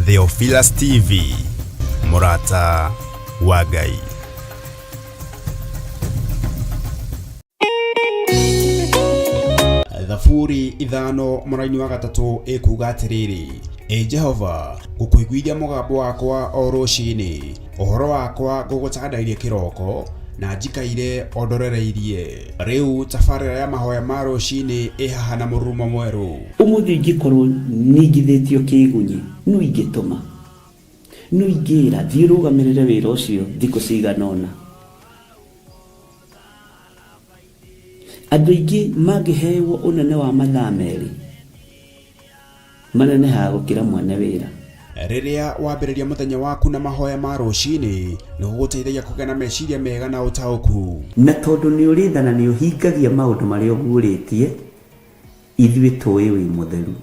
Theophilus TV, Murata wa Ngai. Thaburi ithano mũraini wa gatatũ ĩkuuga atĩrĩrĩ: Jehova, ngũkũiguithia mũgambo wakwa o rũciinĩ, ũhoro wakwa ngũgũcandairie kĩroko, na njikaire ondorereirie. Rĩu tabarĩra ya mahoya ma rũciinĩ ĩhaha na mũrurumo mwerũ. Ũmũthĩ ingĩkorwo ningithĩtio kĩgunyi, no ingĩtũma, no ingĩra thiĩ rũgamĩrĩre wĩra ũcio thikũ cigana ũna. Andũ aingĩ mangĩheyo ũnene wa mathaa merĩ, manenehaga gũkĩra mwene wĩra. Rĩrĩa wambĩrĩria mũthenya waku na mahoya ma rũciinĩ, nĩ gũgũteithagia kũgĩa na meciria mega na ũtaũku. Na tondũ nĩ ũrĩtha na nĩ ũhingagia maũndũ marĩa ũguũrĩtie, ithuĩ tũĩ wĩ mũtheru,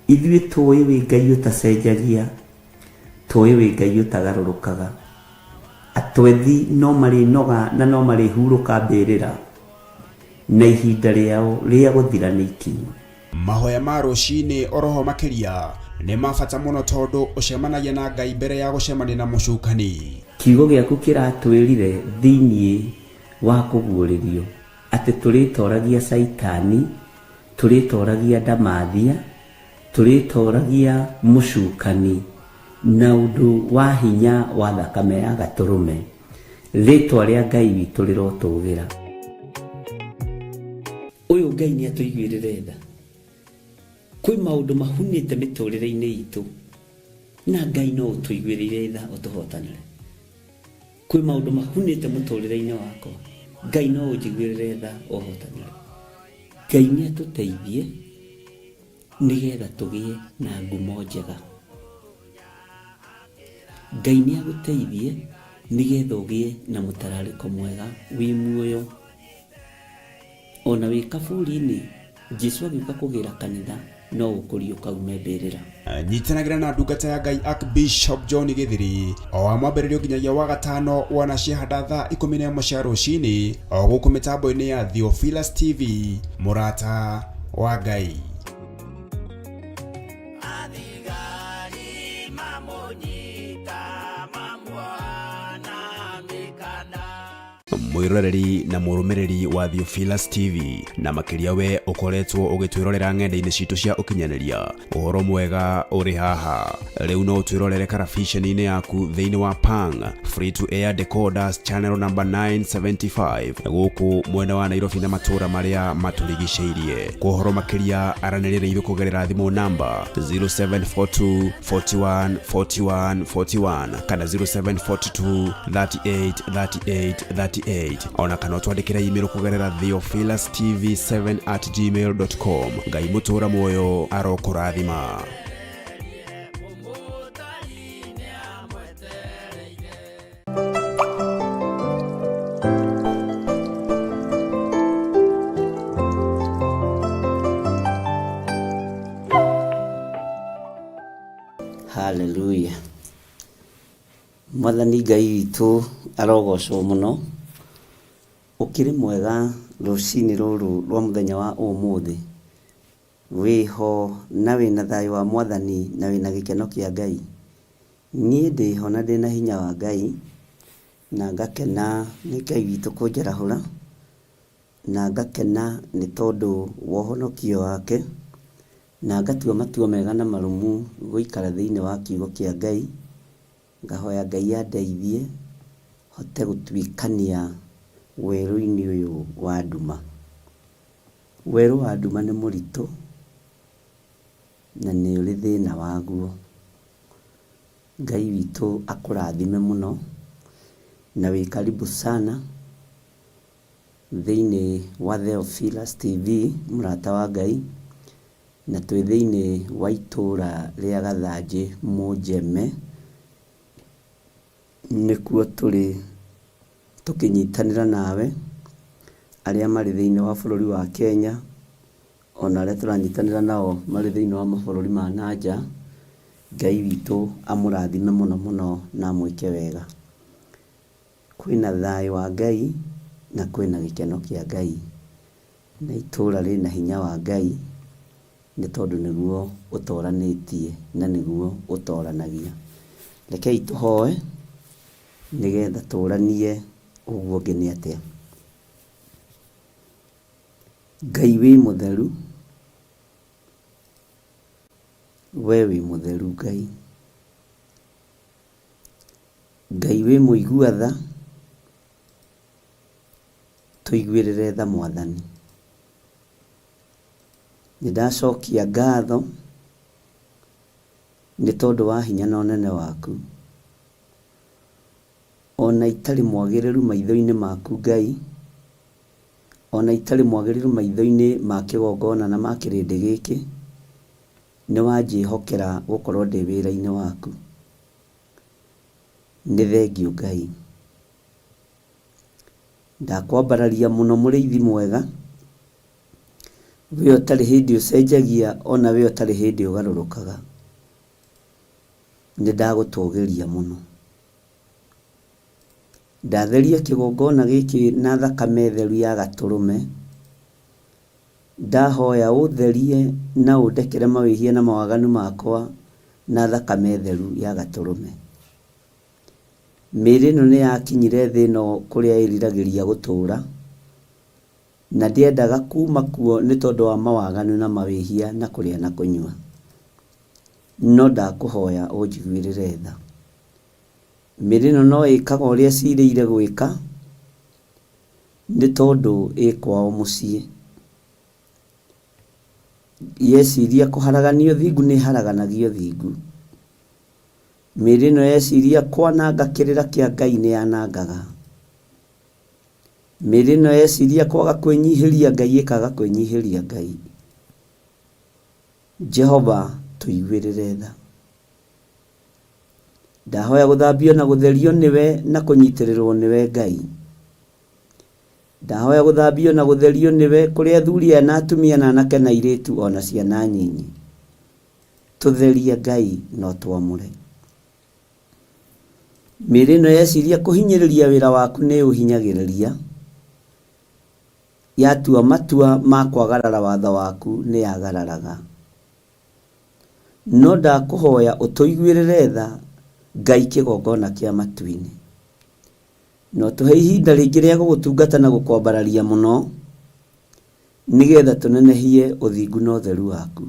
ithuĩ tũĩ wĩ Ngai ũtacenjagia, tũĩ wĩ Ngai ũtagarũrũkaga. Atwethi no marĩnoga na no marĩhurũka mbĩrĩra, na ihinda rĩao rĩa gũthira nĩ ikinyu. Mahoya ma rũciinĩ oroho makĩria nĩ mabata mũno tondũ ũcemanagia na Ngai mbere ya gũcemania na mũcukani. Kiugo gĩaku kĩratwĩrire thĩiniĩ wa kũguũrĩrio atĩ tũrĩtoragia Saitani, tũrĩtoragia Ndamathia, tũrĩtoragia mũcukani na ũndũ wa hinya wa thakame ya Gatũrũme. Rĩtwa rĩa Ngai witũ rĩrotũgĩra. Ũyũ Ngai nĩ atũiguĩrĩre tha. Kwĩ maũndũ mahunĩte mĩtũrĩre-inĩ itũ, na Ngai no ũtũiguĩrĩre tha ũtũhotanĩre. Kwĩ maũndũ mahunĩte mũtũrĩre-inĩ wakwa, Ngai no ũnjiguĩrĩre tha ũhotanĩre. Ngai nĩ atũteithie nĩgetha tũgĩe na ngumo njega. Ngai nĩ agũteithie nĩgetha ũgĩe na mũtararĩko mwega wĩ muoyo. Ona wĩ kaburi-inĩ, Jesũ agĩũka kũgĩra kanitha, no ũkũrio kaume mbĩrĩra. Nyitanagĩra na ndungata ya Ngai Archbishop John Gĩthiri o wa mwambĩrĩrio nginyagia wa gatano wana ciahanda thaa 11 cia rũciinĩ o gũkũ mĩtambo-inĩ ya Theophilus TV, Murata wa Ngai. Mwiroreri na mũrũmĩrĩri wa Theophilus TV, na makĩria we ũkoretwo ũgĩtwĩrorera ng'enda-inĩ citũ cia ũkinyanĩria, ũhoro mwega ũrĩ haha. Rĩu no ũtwĩrorere karabiceni-inĩ yaku thĩinĩ wa Pang free to air decoders channel number 975 gũkũ mwena wa Nairobi na matũra marĩa matũrigicĩirie. Kwa ũhoro makĩria aranĩrĩra ithuĩ kũgerera thimũ namba 0742 41 41 41 kana 0742 38 38 38, ona kana twandĩkĩra email kũgerera theophilustv7@gmail.com. Ngai mũtũra muoyo arokũrathima. Hallelujah. Mwathani Ngai witũ arogocwo mũno. Ũkĩrĩ mwega rũciinĩ rũrũ rwa mũthenya wa ũmũthĩ. Wĩho na wĩna thayũ wa Mwathani na wĩna gĩkeno kĩa Ngai. Niĩ ndĩho na ndĩna hinya wa Ngai, na ngakena nĩ Ngai witũ kũnjarahũra, na ngakena nĩ tondũ wa ũhonokio wake, na ngatua matua mega na marũmu gũikara thĩinĩ wa kiugo kĩa Ngai. Ngahoya Ngai andeithie hote gũtuĩkania werũ-inĩ ũyũ wa nduma. Werũ wa nduma nĩ mũritũ na nĩ ũrĩ thĩna waguo. Ngai witũ akũrathime mũno, na wĩ karibu sana thĩinĩ wa Theophilus TV, Murata wa Ngai, na twĩ thĩinĩ wa itũra rĩa Gathanjĩ Mũnjeme, nĩkuo tũrĩ tũkĩnyitanĩra nawe arĩa marĩ thĩinĩ wa bũrũri wa Kenya, ona arĩa tũranyitanĩra nao marĩ thĩinĩ wa mabũrũri ma nanja. Ngai witũ amũrathime mũno mũno na amwĩke wega. Kwĩna thayũ wa Ngai na kwĩna gĩkeno kĩa Ngai, na itũra rĩna hinya wa Ngai, nĩ tondũ nĩguo ũtoranĩtie na nĩguo ũtoranagia. Rekei tũhoe nĩgetha tũranie ũguo ũngĩ nĩ atĩa. Ngai wĩ mũtheru, we wĩ mũtheru Ngai. Ngai wĩ mũigua tha, tũiguĩrĩre tha Mwathani. Nĩndacokia ngatho nĩ tondũ wa hinya na ũnene waku. Ona itarĩ mwagĩrĩru maitho-inĩ maku Ngai, ona itarĩ mwagĩrĩru maitho-inĩ ma kĩgongona na ma kĩrĩndĩ gĩkĩ, nĩ wanjĩhokera gũkorwo ndĩ wĩra-inĩ waku. Nĩ thengiũ Ngai. Ndakwambararia mũno mũrĩithi mwega, we ũtarĩ hĩndĩ ũcenjagia, ona we ũtarĩ hĩndĩ ũgarũrũkaga. Nĩndagũtũgĩria mũno. Ndatheria kĩgongona gĩkĩ na thakame theru ya Gatũrũme. Ndahoya ũtherie na ũndekere mawĩhia na mawaganu makwa na thakame theru ya Gatũrũme. Mĩĩrĩ ĩno nĩ yakinyire thĩ ĩno kũrĩa ĩriragĩria gũtũũra, na ndĩendaga kuma kuo nĩ tondũ wa mawaganu na mawĩhia na kũrĩa na kũnyua. No ndakũhoya ũnjiguĩrĩre tha. Mĩĩrĩ ĩno no ĩkaga ũrĩa cirĩire gwĩka nĩ tondũ ĩkwao mũciĩ. Yeciria kũharaganio thingu nĩ haraganagio thingu. Mĩĩrĩ ĩno yeciria kwananga kĩrĩra kĩa Ngai nĩ yanangaga. Mĩĩrĩ ĩno yeciria kwaga kwĩnyihĩria Ngai ĩkaga kwĩnyihĩria Ngai. Jehova, tũiguĩrĩre tha. Ndahoya gũthambio na gũtherio nĩwe na kũnyitĩrĩrwo nĩwe Ngai. Ndahoya gũthambio na gũtherio nĩwe kũrĩ athuri na atumia na anake na airĩtu ona ciana nyinyi. Tũtherie Ngai no twamũre. Mĩĩrĩ ĩno yeciria kũhinyĩrĩria wĩra waku nĩ ũhinyagĩrĩria. Yatua matua ma kwagarara watho waku nĩ yagararaga. No ndakũhoya ũtũiguĩrĩre tha Ngai kĩgongona kĩa matu-inĩ. No tũhe ihinda rĩngĩ rĩa gũgũtungata na gũkwambararia mũno, nĩgetha tũnenehie ũthingu na ũtheru waku.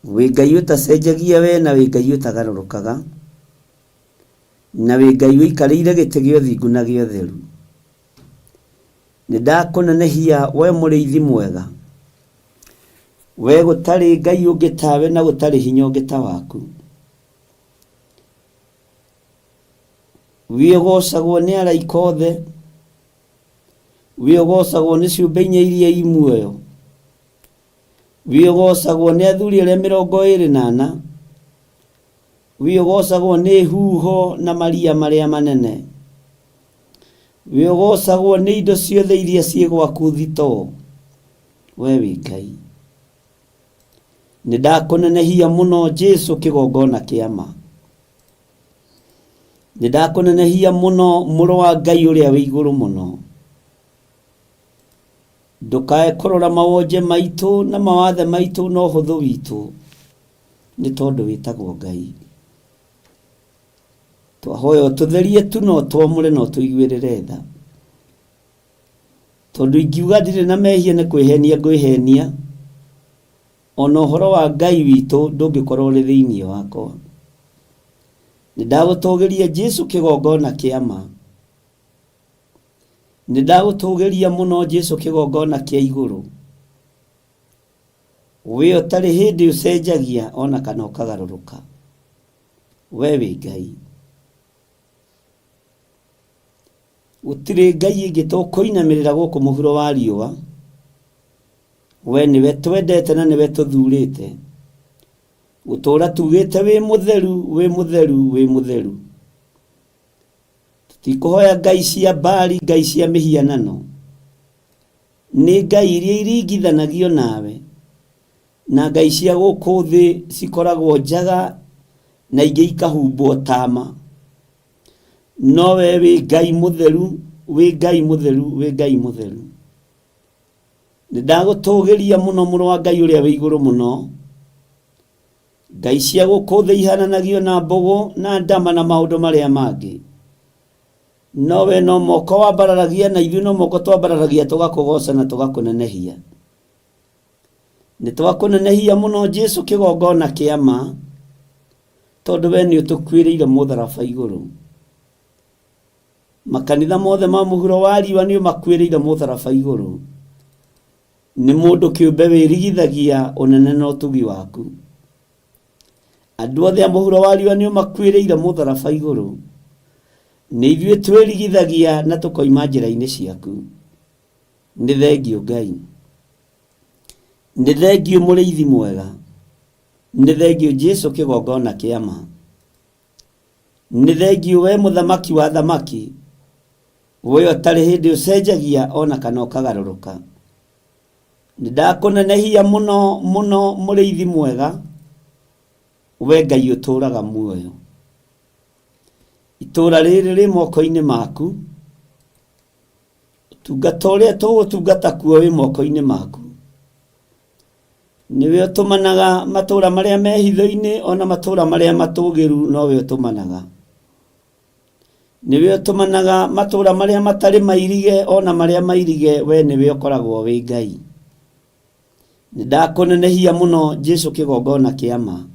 Wĩ Ngai ũtacenjagia we, na wĩ Ngai ũtagarũrũkaga, na wĩ Ngai ũikarĩire gĩtĩ gĩa ũthingu na gĩa ũtheru. Nĩndakũnenehia we mũrĩithi mwega, we gũtarĩ Ngai ũngĩ tawe na gũtarĩ hinya ũngĩ ta waku. We ũgocagwo nĩ araika othe, we ũgocagwo nĩ ciũmbe inya iria i muoyo, we ũgocagwo nĩ athuri arĩa 24, we ũgocagwo nĩ huho na maria marĩa manene, we ũgocagwo nĩ indo ciothe iria ciĩ gwaku thito. We wĩ Ngai. Nĩndakũnenehia mũno Jesũ kĩgongona kĩa ma. Nĩndakũnenehia mũno mũrũ wa Ngai ũrĩa wĩ igũrũ mũno. Ndũkae kũrora mawonje maitũ na mawathe maitũ na ũhũthũ witũ, nĩ tondũ wĩtagwo Ngai. Twahoya ũtũtherie tu no twamũre no tũiguĩrĩre tha. Tondũ ingiuga ndirĩ na mehia nĩ kwĩhenia ngwĩhenia, ona ũhoro wa Ngai witũ ndũngĩkorwo ũrĩ thĩinĩ wakwa. Nĩndagũtũgĩria Jesũ kĩgongona kĩa ma. Nĩndagũtũgĩria mũno Jesũ kĩgongona kĩa igũrũ. We ũtarĩ hĩndĩ ũcenjagia ona kana ũkagarũrũka. We wĩ Ngai. Gũtirĩ Ngai ĩngĩ tũkũinamĩrĩra gũkũ mũhuro wa riũa. We nĩwe twendete na nĩwe tũthurĩte. Gũtũũra tugĩte wĩ mũtheru, wĩ mũtheru, wĩ mũtheru. Tũtikũhoya ngai cia Baali, ngai cia mĩhianano. Nĩ ngai iria iringithanagio nawe, na ngai cia gũkũ thĩ cikoragwo njaga na ingĩ ikahumbwo tama. No we wĩ Ngai mũtheru, wĩ Ngai mũtheru, wĩ Ngai mũtheru. Nindagũtũgĩria mũno mũrũ wa Ngai ũrĩa wĩ igũrũ mũno. Ngai cia gũkũ thĩ ihananagio na mbũgũ na ndama na maũndũ marĩa mangĩ. Nowe no moko wambararagia na ithuĩ no moko twambararagia tũgakũgoca na tũgakũnenehia. Nĩtwakũnenehia mũno Jesu kĩgongona kĩa ma, tondũ we nĩ ũtũkuĩrĩire mũtharaba igũrũ. Makanitha mothe ma mũhuro wa riũa nĩ ũmakuĩrĩire mũtharaba igũrũ. Nĩ mũndũ kĩũmbe wĩrigithagia ũnene na ũtugi waku. Andũ othe a mũhuro wa riũa nĩ ũmakuĩrĩire mũtharaba igũrũ. Nĩ ithuĩ twĩrigithagia na tũkoima njĩra-inĩ ciaku. Nĩ thengio Ngai. Nĩ thengio mũrĩithi mwega. Nĩ thengio Jesu kĩgongona kĩa ma. Nĩ thengio we mũthamaki wa thamaki. We ũtarĩ hĩndĩ ũcenjagia ona kana ũkagarũrũka. Nĩndakũnenehia mũno mũno mũrĩithi mwega. We Ngai ũtũũraga muoyo. Itũũra rĩrĩ rĩ moko-inĩ maku. Ũtungata ũrĩa tũgũtungata kuo wĩ moko-inĩ maku. Nĩwe ũtũmanaga matũũra marĩa me hitho-inĩ ona matũũra marĩa matũgĩru nowe ũtũmanaga. Nĩwe ũtũmanaga matũũra marĩa matarĩ mairige ona marĩa mairige we nĩwe ũkoragwo wĩ Ngai. Nĩndakũnenehia mũno Jesu kĩgongona kĩa ma.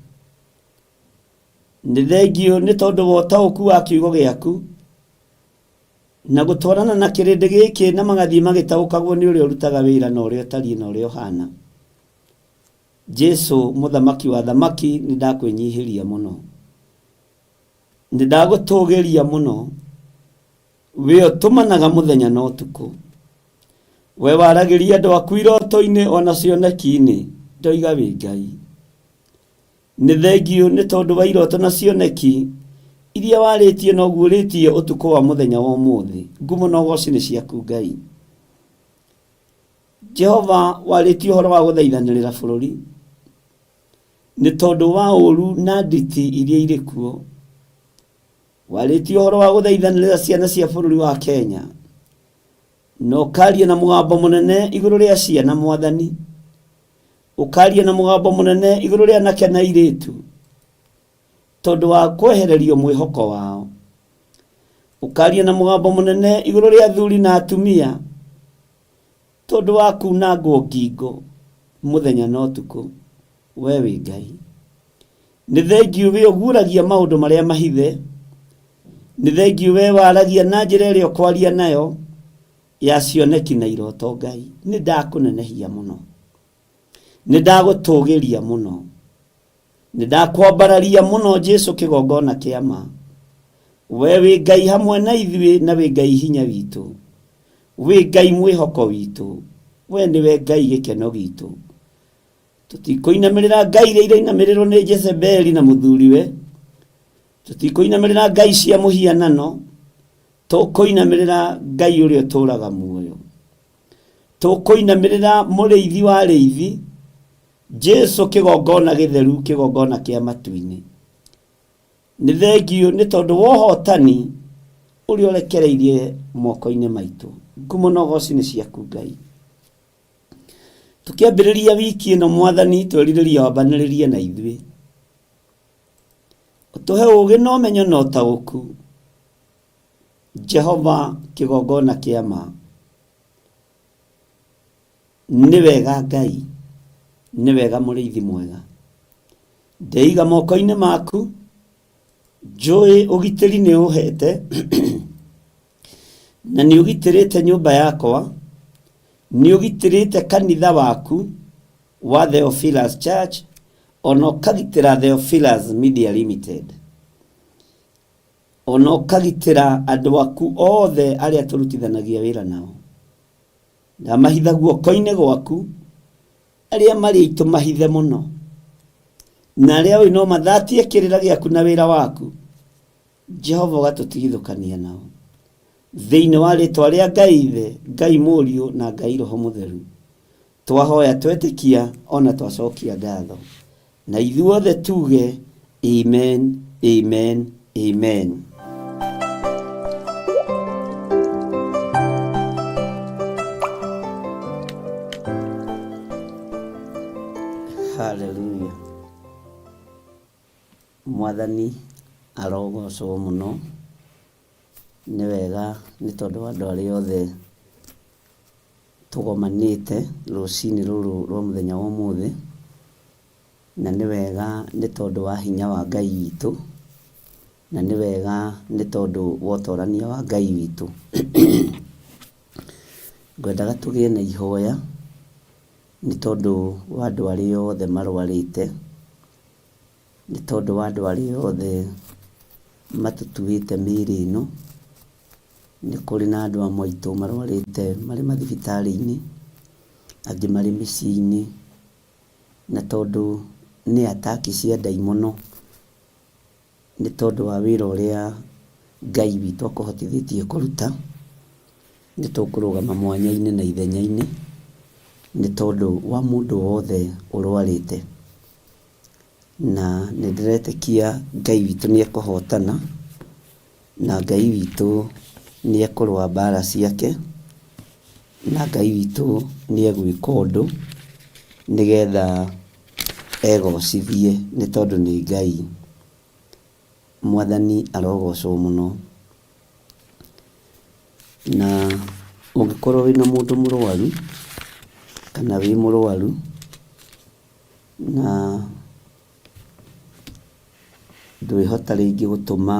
Nĩ thengio nĩ tondũ wa ũtaũku wa kiugo gĩaku na gũtwarana na kĩrĩndĩ gĩkĩ na magathiĩ magĩtaũkagwo nĩ ũrĩa ũrutaga wĩra na ũrĩa ũtariĩ na ũrĩa ũhana. Jesu mũthamaki wa thamaki nĩndakwĩnyihĩria mũno. Nĩndagũtũgĩria mũno. We ũtũmanaga mũthenya na ũtukũ. We waragĩria andũ aku iroto-inĩ ona cioneki-inĩ. Ndoiga wĩ Ngai. Nĩ thengio nĩ tondũ wa iroto na cioneki iria warĩtie na ũguũrĩtie ũtukũ wa mũthenya wa ũmũthĩ. Ngumo na ũgooci nĩ ciaku Ngai. Jehova warĩtie ũhoro wa gũthaithanĩrĩra bũrũri. Nĩ tondũ wa ũru na nditi iria irĩ kuo. Warĩtie ũhoro wa gũthaithanĩrĩra ciana cia bũrũri wa Kenya. Na ũkaria na mũgambo mũnene igũrũ rĩa ciana Mwathani. Ũkaria na mũgambo mũnene igũrũ rĩa anake na airĩtu. Tondũ wa kwehererio mwĩhoko wao. Ũkaria na mũgambo mũnene igũrũ rĩa athuri na atumia. Tondũ wa kunangwo ngingo mũthenya na ũtukũ. We wĩ Ngai. Nĩ thengio we ũguũragia maũndũ marĩa mahithe. Nĩ thengio we waragia na njĩra ĩrĩa ũkwaria nayo ya cioneki na iroto Ngai. Nĩndakũnenehia mũno. Nĩndagũtũgĩria mũno. Nĩndakwambararia mũno Jesu kĩgongona kĩa ma. We wĩ Ngai hamwe na ithuĩ na wĩ Ngai hinya witũ. Wĩ Ngai mwĩhoko witũ. We nĩwe Ngai gĩkeno gitũ. Tũtikũinamĩrĩra ngai iria irainamĩrĩrwo nĩ Jezebeli na mũthuriwe. Tũtikũinamĩrĩra ngai cia mũhianano. Tũkũinamĩrĩra Ngai ũrĩa ũtũũraga muoyo. Tũkũinamĩrĩra mũrĩithi wa arĩithi. Jesu kĩgongona gĩtheru, kĩgongona kĩa matu-inĩ. Nĩ thengio nĩ tondũ wa ũhotani ũrĩa ũrekereirie moko-inĩ maitũ. Ngumo na ũgooci nĩ ciaku Ngai. Tũkĩambĩrĩria wiki ĩno Mwathani twerirĩria wambanĩrĩrie na ithuĩ. Ũtũhe ũũgĩ na ũmenyo na ũtaũku. Jehova kĩgongona kĩa ma. Nĩ wega Ngai. Nĩ wega mũrĩithi mwega. Ndeiga moko-inĩ maku. Njũĩ ũgitĩri nĩ ũhete. Na nĩ ũgitĩrĩte nyũmba yakwa. Nĩ ũgitĩrĩte kanitha waku wa Theophilus Church. Ona ũkagitĩra Theophilus Media Limited. Ona ũkagitĩra andũ aku othe arĩa tũrutithanagia wĩra nao. Ndamahitha guoko-inĩ gwaku. Arĩa marĩ aitũ mahithe mũno. Na arĩa wĩ no mathatie kĩrĩra gĩaku na wĩra waku. Jehova ũgatũtigithũkania nao. Thĩinĩ wa rĩĩtwa rĩa Ngai Ithe, Ngai Mũriũ na Ngai Roho Mũtheru. Twahoya twetĩkia ona twacokia ngatho. Na ithuothe tuge amen, amen, amen. Hallelujah. Mwathani arogocwo muno. Nĩ wega nĩ tondũ wa andũ arĩa othe tũgomanĩte rũcinĩ rũrũ rwa mũthenya wa ũmũthĩ, na nĩ wega nĩ tondũ wa hinya wa Ngai witũ, na nĩ wega nĩ tondũ wa ũtorania wa Ngai witũ. Ngwendaga tũgĩe na ihoya nĩ tondũ wa andũ arĩa othe marwarĩte, nĩ tondũ wa andũ arĩa othe matũtuĩte mĩĩrĩ ĩno. Nĩ kũrĩ na andũ amwe aitũ marwarĩte marĩ mathibitarĩ-inĩ, angĩ marĩ mĩciĩ-inĩ, na tondũ nĩ ataki cia ndaimono, nĩ tondũ wa wĩra ũrĩa Ngai witũ akũhotithĩtie kũruta, nĩ tũkũrũgama mwanya-inĩ na ithenya-inĩ nĩ tondũ wa mũndũ wothe ũrwarĩte, na nĩ ndĩretĩkia Ngai witũ nĩ ekũhotana, na Ngai witũ nĩ ekũrũa mbara ciake, na Ngai witũ nĩ egwĩka ũndũ nĩgetha egocithie nĩ tondũ nĩ Ngai. Mwathani arogocwo mũno. Na ũngĩkorwo wĩna mũndũ mũrwaru kana wĩ mũrwaru na ndwĩhota rĩngĩ gũtũma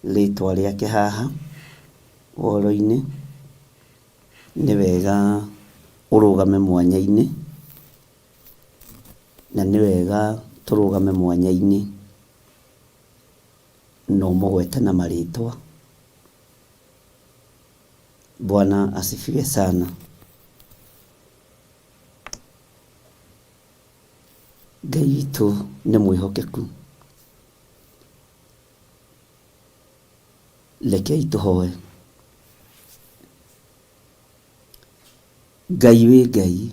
rĩtwa rĩake haha ũhoro-inĩ, nĩ wega ũrũgame mwanya-inĩ, na nĩ wega tũrũgame mwanya-inĩ na ũmũgwete na marĩtwa. Bwana asifiwe sana. Ngai witũ nĩ mwĩhokeku. Rekei tũhoe. Ngai wĩ Ngai,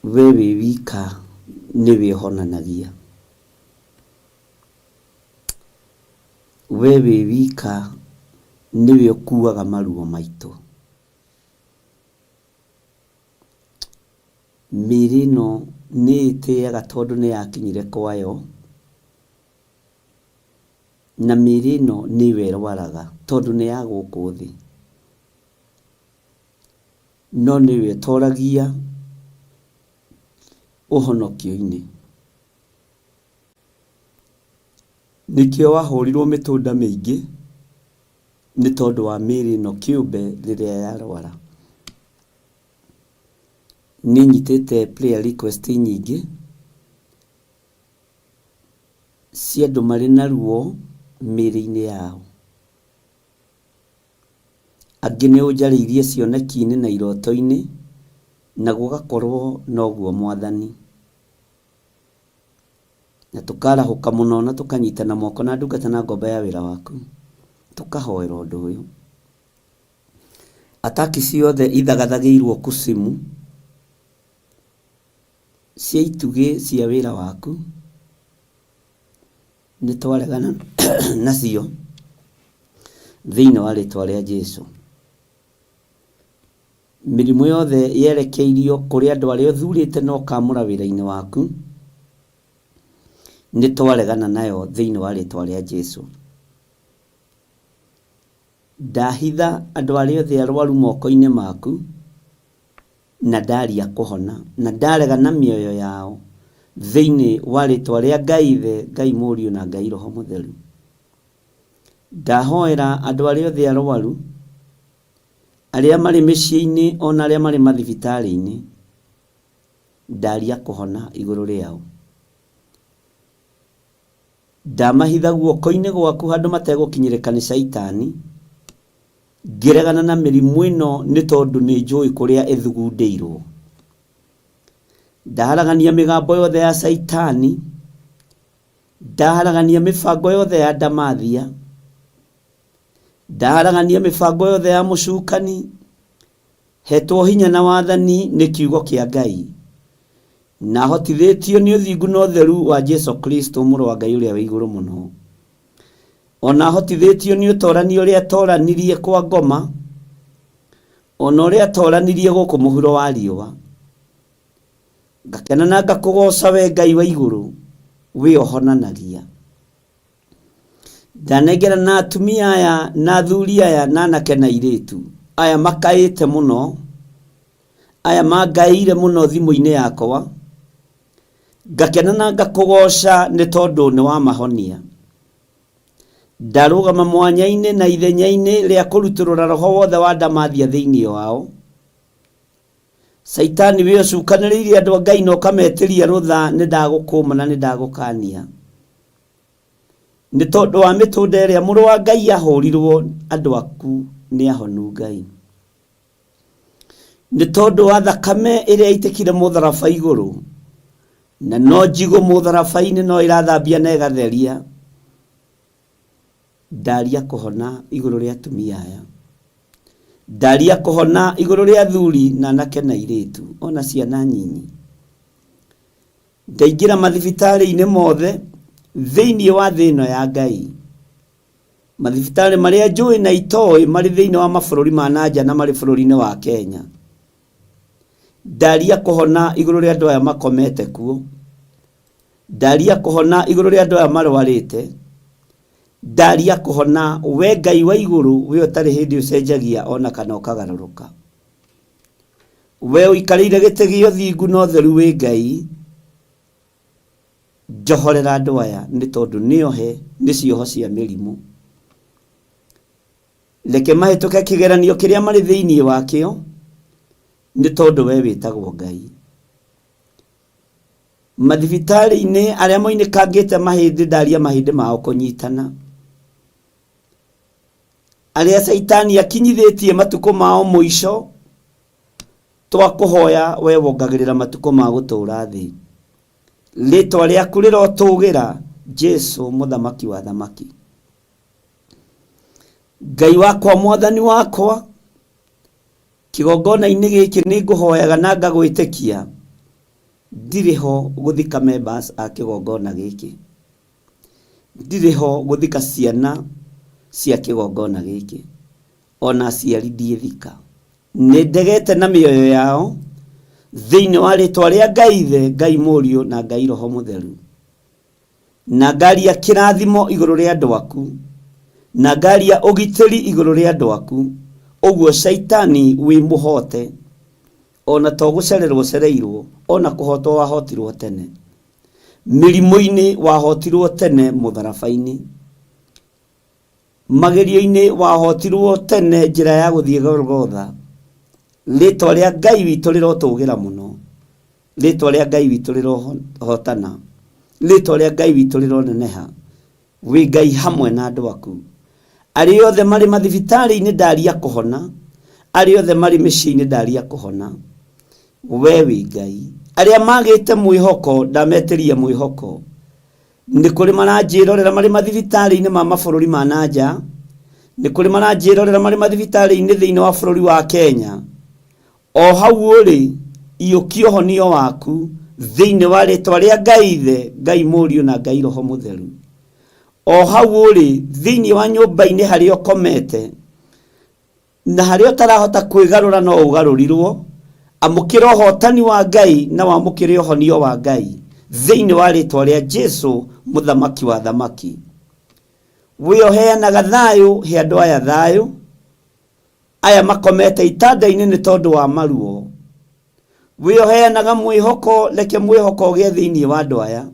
we wĩ wika nĩwe ũhonanagia. We wĩ wika nĩwe ũkuaga maruo maitũ. Mĩĩrĩ ĩno nĩ ĩtĩaga tondũ nĩ yakinyire kwayo, na mĩĩrĩ ĩno nĩwe ĩrwaraga tondũ nĩ ya gũkũ thĩ, no nĩwe ũtoragia ũhonokio-inĩ. Nĩkĩo wahũrirwo mĩtũnda mĩingĩ nĩ tondũ wa mĩĩrĩ ĩno kĩũmbe rĩrĩa yarwara. Nĩ nyitĩte prayer request nyingĩ cia andũ marĩ na ruo mĩĩrĩ-inĩ yao. Angĩ nĩ ũnjarĩirie cioneki-inĩ na iroto-inĩ, na gũgakorwo noguo Mwathani. Na tũkarahũka mũno na tũkanyitana moko na ndungata na ngombo ya wĩra waku, tũkahoera ũndũ ũyũ. Ataki ciothe ithagathagĩirwo kusimu cia itugĩ cia wĩra waku, nĩ twaregana nacio thĩinĩ wa rĩtwa rĩa Jesũ. Mĩrimũ yothe yerekeirio kũrĩ andũ arĩa ũthurĩte na ũkamũra wĩra-inĩ waku, nĩ twaregana nayo thĩinĩ wa rĩtwa rĩa Jesũ. Ndahitha andũ arĩa othe arwaru moko-inĩ maku, na ndaria kũhona, na ndaregana mĩoyo yao thĩinĩ wa rĩtwa rĩa Ngai Ithe, Ngai Mũriũ na Ngai Roho Mũtheru. Ndahoera andũ arĩa othe arwaru, arĩa marĩ mĩciĩ-inĩ ona arĩa marĩ mathibitarĩ-inĩ, ndaria kũhona igũrũ rĩao. Ndamahitha guoko-inĩ gwaku handũ mategũkinyĩrĩka nĩ Shaitani, ngĩregana na mĩrimũ ĩno nĩ tondũ nĩ njũĩ kũrĩa ĩthugundĩirwo. Ndaharagania mĩgambo yothe ya Shaitani, ndaharagania mĩbango yothe ya ndamathia, ndaharagania mĩbango yothe ya mũcukani, hetwo hinya na wathani nĩ kiugo kĩa Ngai, na hotithĩtio nĩ ũthingu na ũtheru wa Jesũ Kristo mũrũ wa Ngai ũrĩa wĩ igũrũ mũno. Ona hotithĩtio nĩ ũtorani ũrĩa atoranirie kwa ngoma, ona uria toranirie guku muhuro wa riua ngakena na ngakugoca we Ngai wa iguru we ohonanagia ndanengera na atumia aya na athuri aya na anake na iritu aya makaite muno aya mangaire muno thimu-ini yakwa ngakena na ngakugoca ni tondu ni wa mahonia ndarugama mwanya-ini na ithenya-ini ria kuruturura roho wothe wa ndamathia thiini wao Saitani we ucukaniriire andu a Ngai no kametiria rutha ni ndagukuma na ni ndagukania ni tondu wa mitunda iria muru wa Ngai ahurirwo andu aku ni ahonu Ngai ni tondu wa thakame iria itikire mutharaba iguru na no njigu mutharabai-ini no irathambia na igatheria ndaria kuhona iguru ria atumia aya ndaria kuhona iguru ria athuri na anake na iritu ona ciana nyinyi ndaingira mathibitari-ini mothe thiini wa thino ya Ngai mathibitari maria njui na itoi mari thiini wa mabururi ma nanja na mari bururi-ini wa Kenya ndaria kuhona iguru ria andu aya makomete kuo ndaria kuhona iguru ria andu aya marwarite ndaria kuhona we Ngai wa iguru we utari hindi ucenjagia ona kana ukagaruruka we uikarire giti gio thingu no theru we Ngai njohorera andu aya ni tondu niohe ni cioho cia mirimu leke mahituke kigeranio kiria mari thiini wakio ni tondu we witagwo Ngai mathibitari-ini aria moinikangite mahindi ndaria mahindi mao kunyitana aria Saitani akinyithitie matuko mao muico twakuhoya we wongagirira matuko ma gutura thi ritwa riaku rirotugira Jesu muthamaki wa thamaki Ngai wakwa mwathani wakwa kigongona-ini giki ni nguhoyaga na ngagwitikia ndiriho guthika members a kigongona giki ndiriho guthika ciana cia kigongona giki ona aciari ndiithika ni ndegete na mioyo yao thiini wa ritwa ria Ngai ithe Ngai Muriu na Ngai Roho Mutheru na ngaria kirathimo iguru ria andu aku na ngaria ugitiri iguru ria andu aku uguo Saitani wi muhote ona to gucererwo cereirwo ona kuhotwo wahotirwo tene mirimo-ini wahotirwo tene mutharabai-ini magerio-ini wahotirwo tene njira ya guthie Golgotha ritwa ria Ngai witu rirotugira muno ritwa ria Ngai witu rirohotana ritwa ria Ngai witu rironeneha wi Ngai hamwe na andu aku ari othe mari mathibitari-ini ndaria kuhona ari othe mari micii-ini ndaria kuhona we wi Ngai aria magite mwihoko ndametiria mwihoko ni kuri maranjirorera mari mathibitari-ini ma mabururi ma nanja ni kuri maranjirorera mari mathibitari-ini thiini wa bururi wa Kenya o hau uri iyukia uhonio waku thiini wa ritwa ria Ngai ithe Ngai Muriu na Ngai Roho Mutheru o hau uri thiini wa nyumba-ini haria ukomete na haria utarahota kwigarura no ugarurirwo amukira uhotani wa Ngai na wamukire uhonio wa Ngai thiini wa ritwa ria Jesu muthamaki wa thamaki we oheanaga thayu he andu aya thayu aya makomete itanda-ini ni tondu wa maruo we oheanaga mwihoko leke mwihoko ugie thiini wa andu aya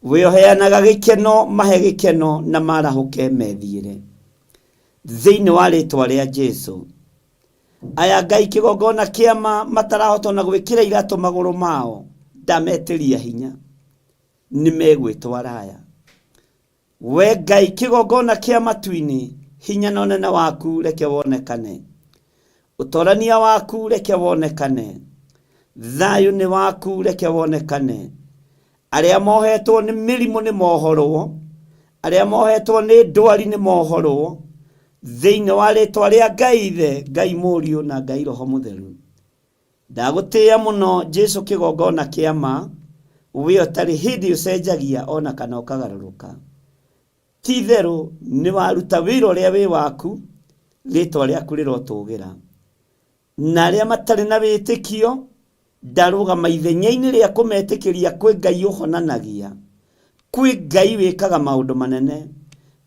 we oheanaga gikeno mahe gikeno na marahuke methiire thiini wa ritwa ria Jesu aya Ngai kigongona kiama matarahota na gwikira iratu maguru mao ndametiria hinya ni megwitwara aya we Ngai kigongona kia matu-ini hinya na unene waku reke wonekane utorania waku reke wonekane thayu ni waku reke wonekane aria mohetwo ni mirimu ni mohorwo aria mohetwo ni ndwari ni mohorwo thiini wa ritwa ria Ngai ithe Ngai Muriu na Ngai Roho Mutheru ndagutia muno Jesu kigongona kiama we utari hindi ucenjagia ona kana ukagaruruka ti theru ni waruta wira uria wi waku ritwa riaku rirotugira na arĩa matarĩ na wĩtĩkio ndarũgama ithenya-inĩ rĩa kũmetĩkĩria kwĩ Ngai ũhonanagia, kwĩ Ngai wĩkaga maũndũ manene,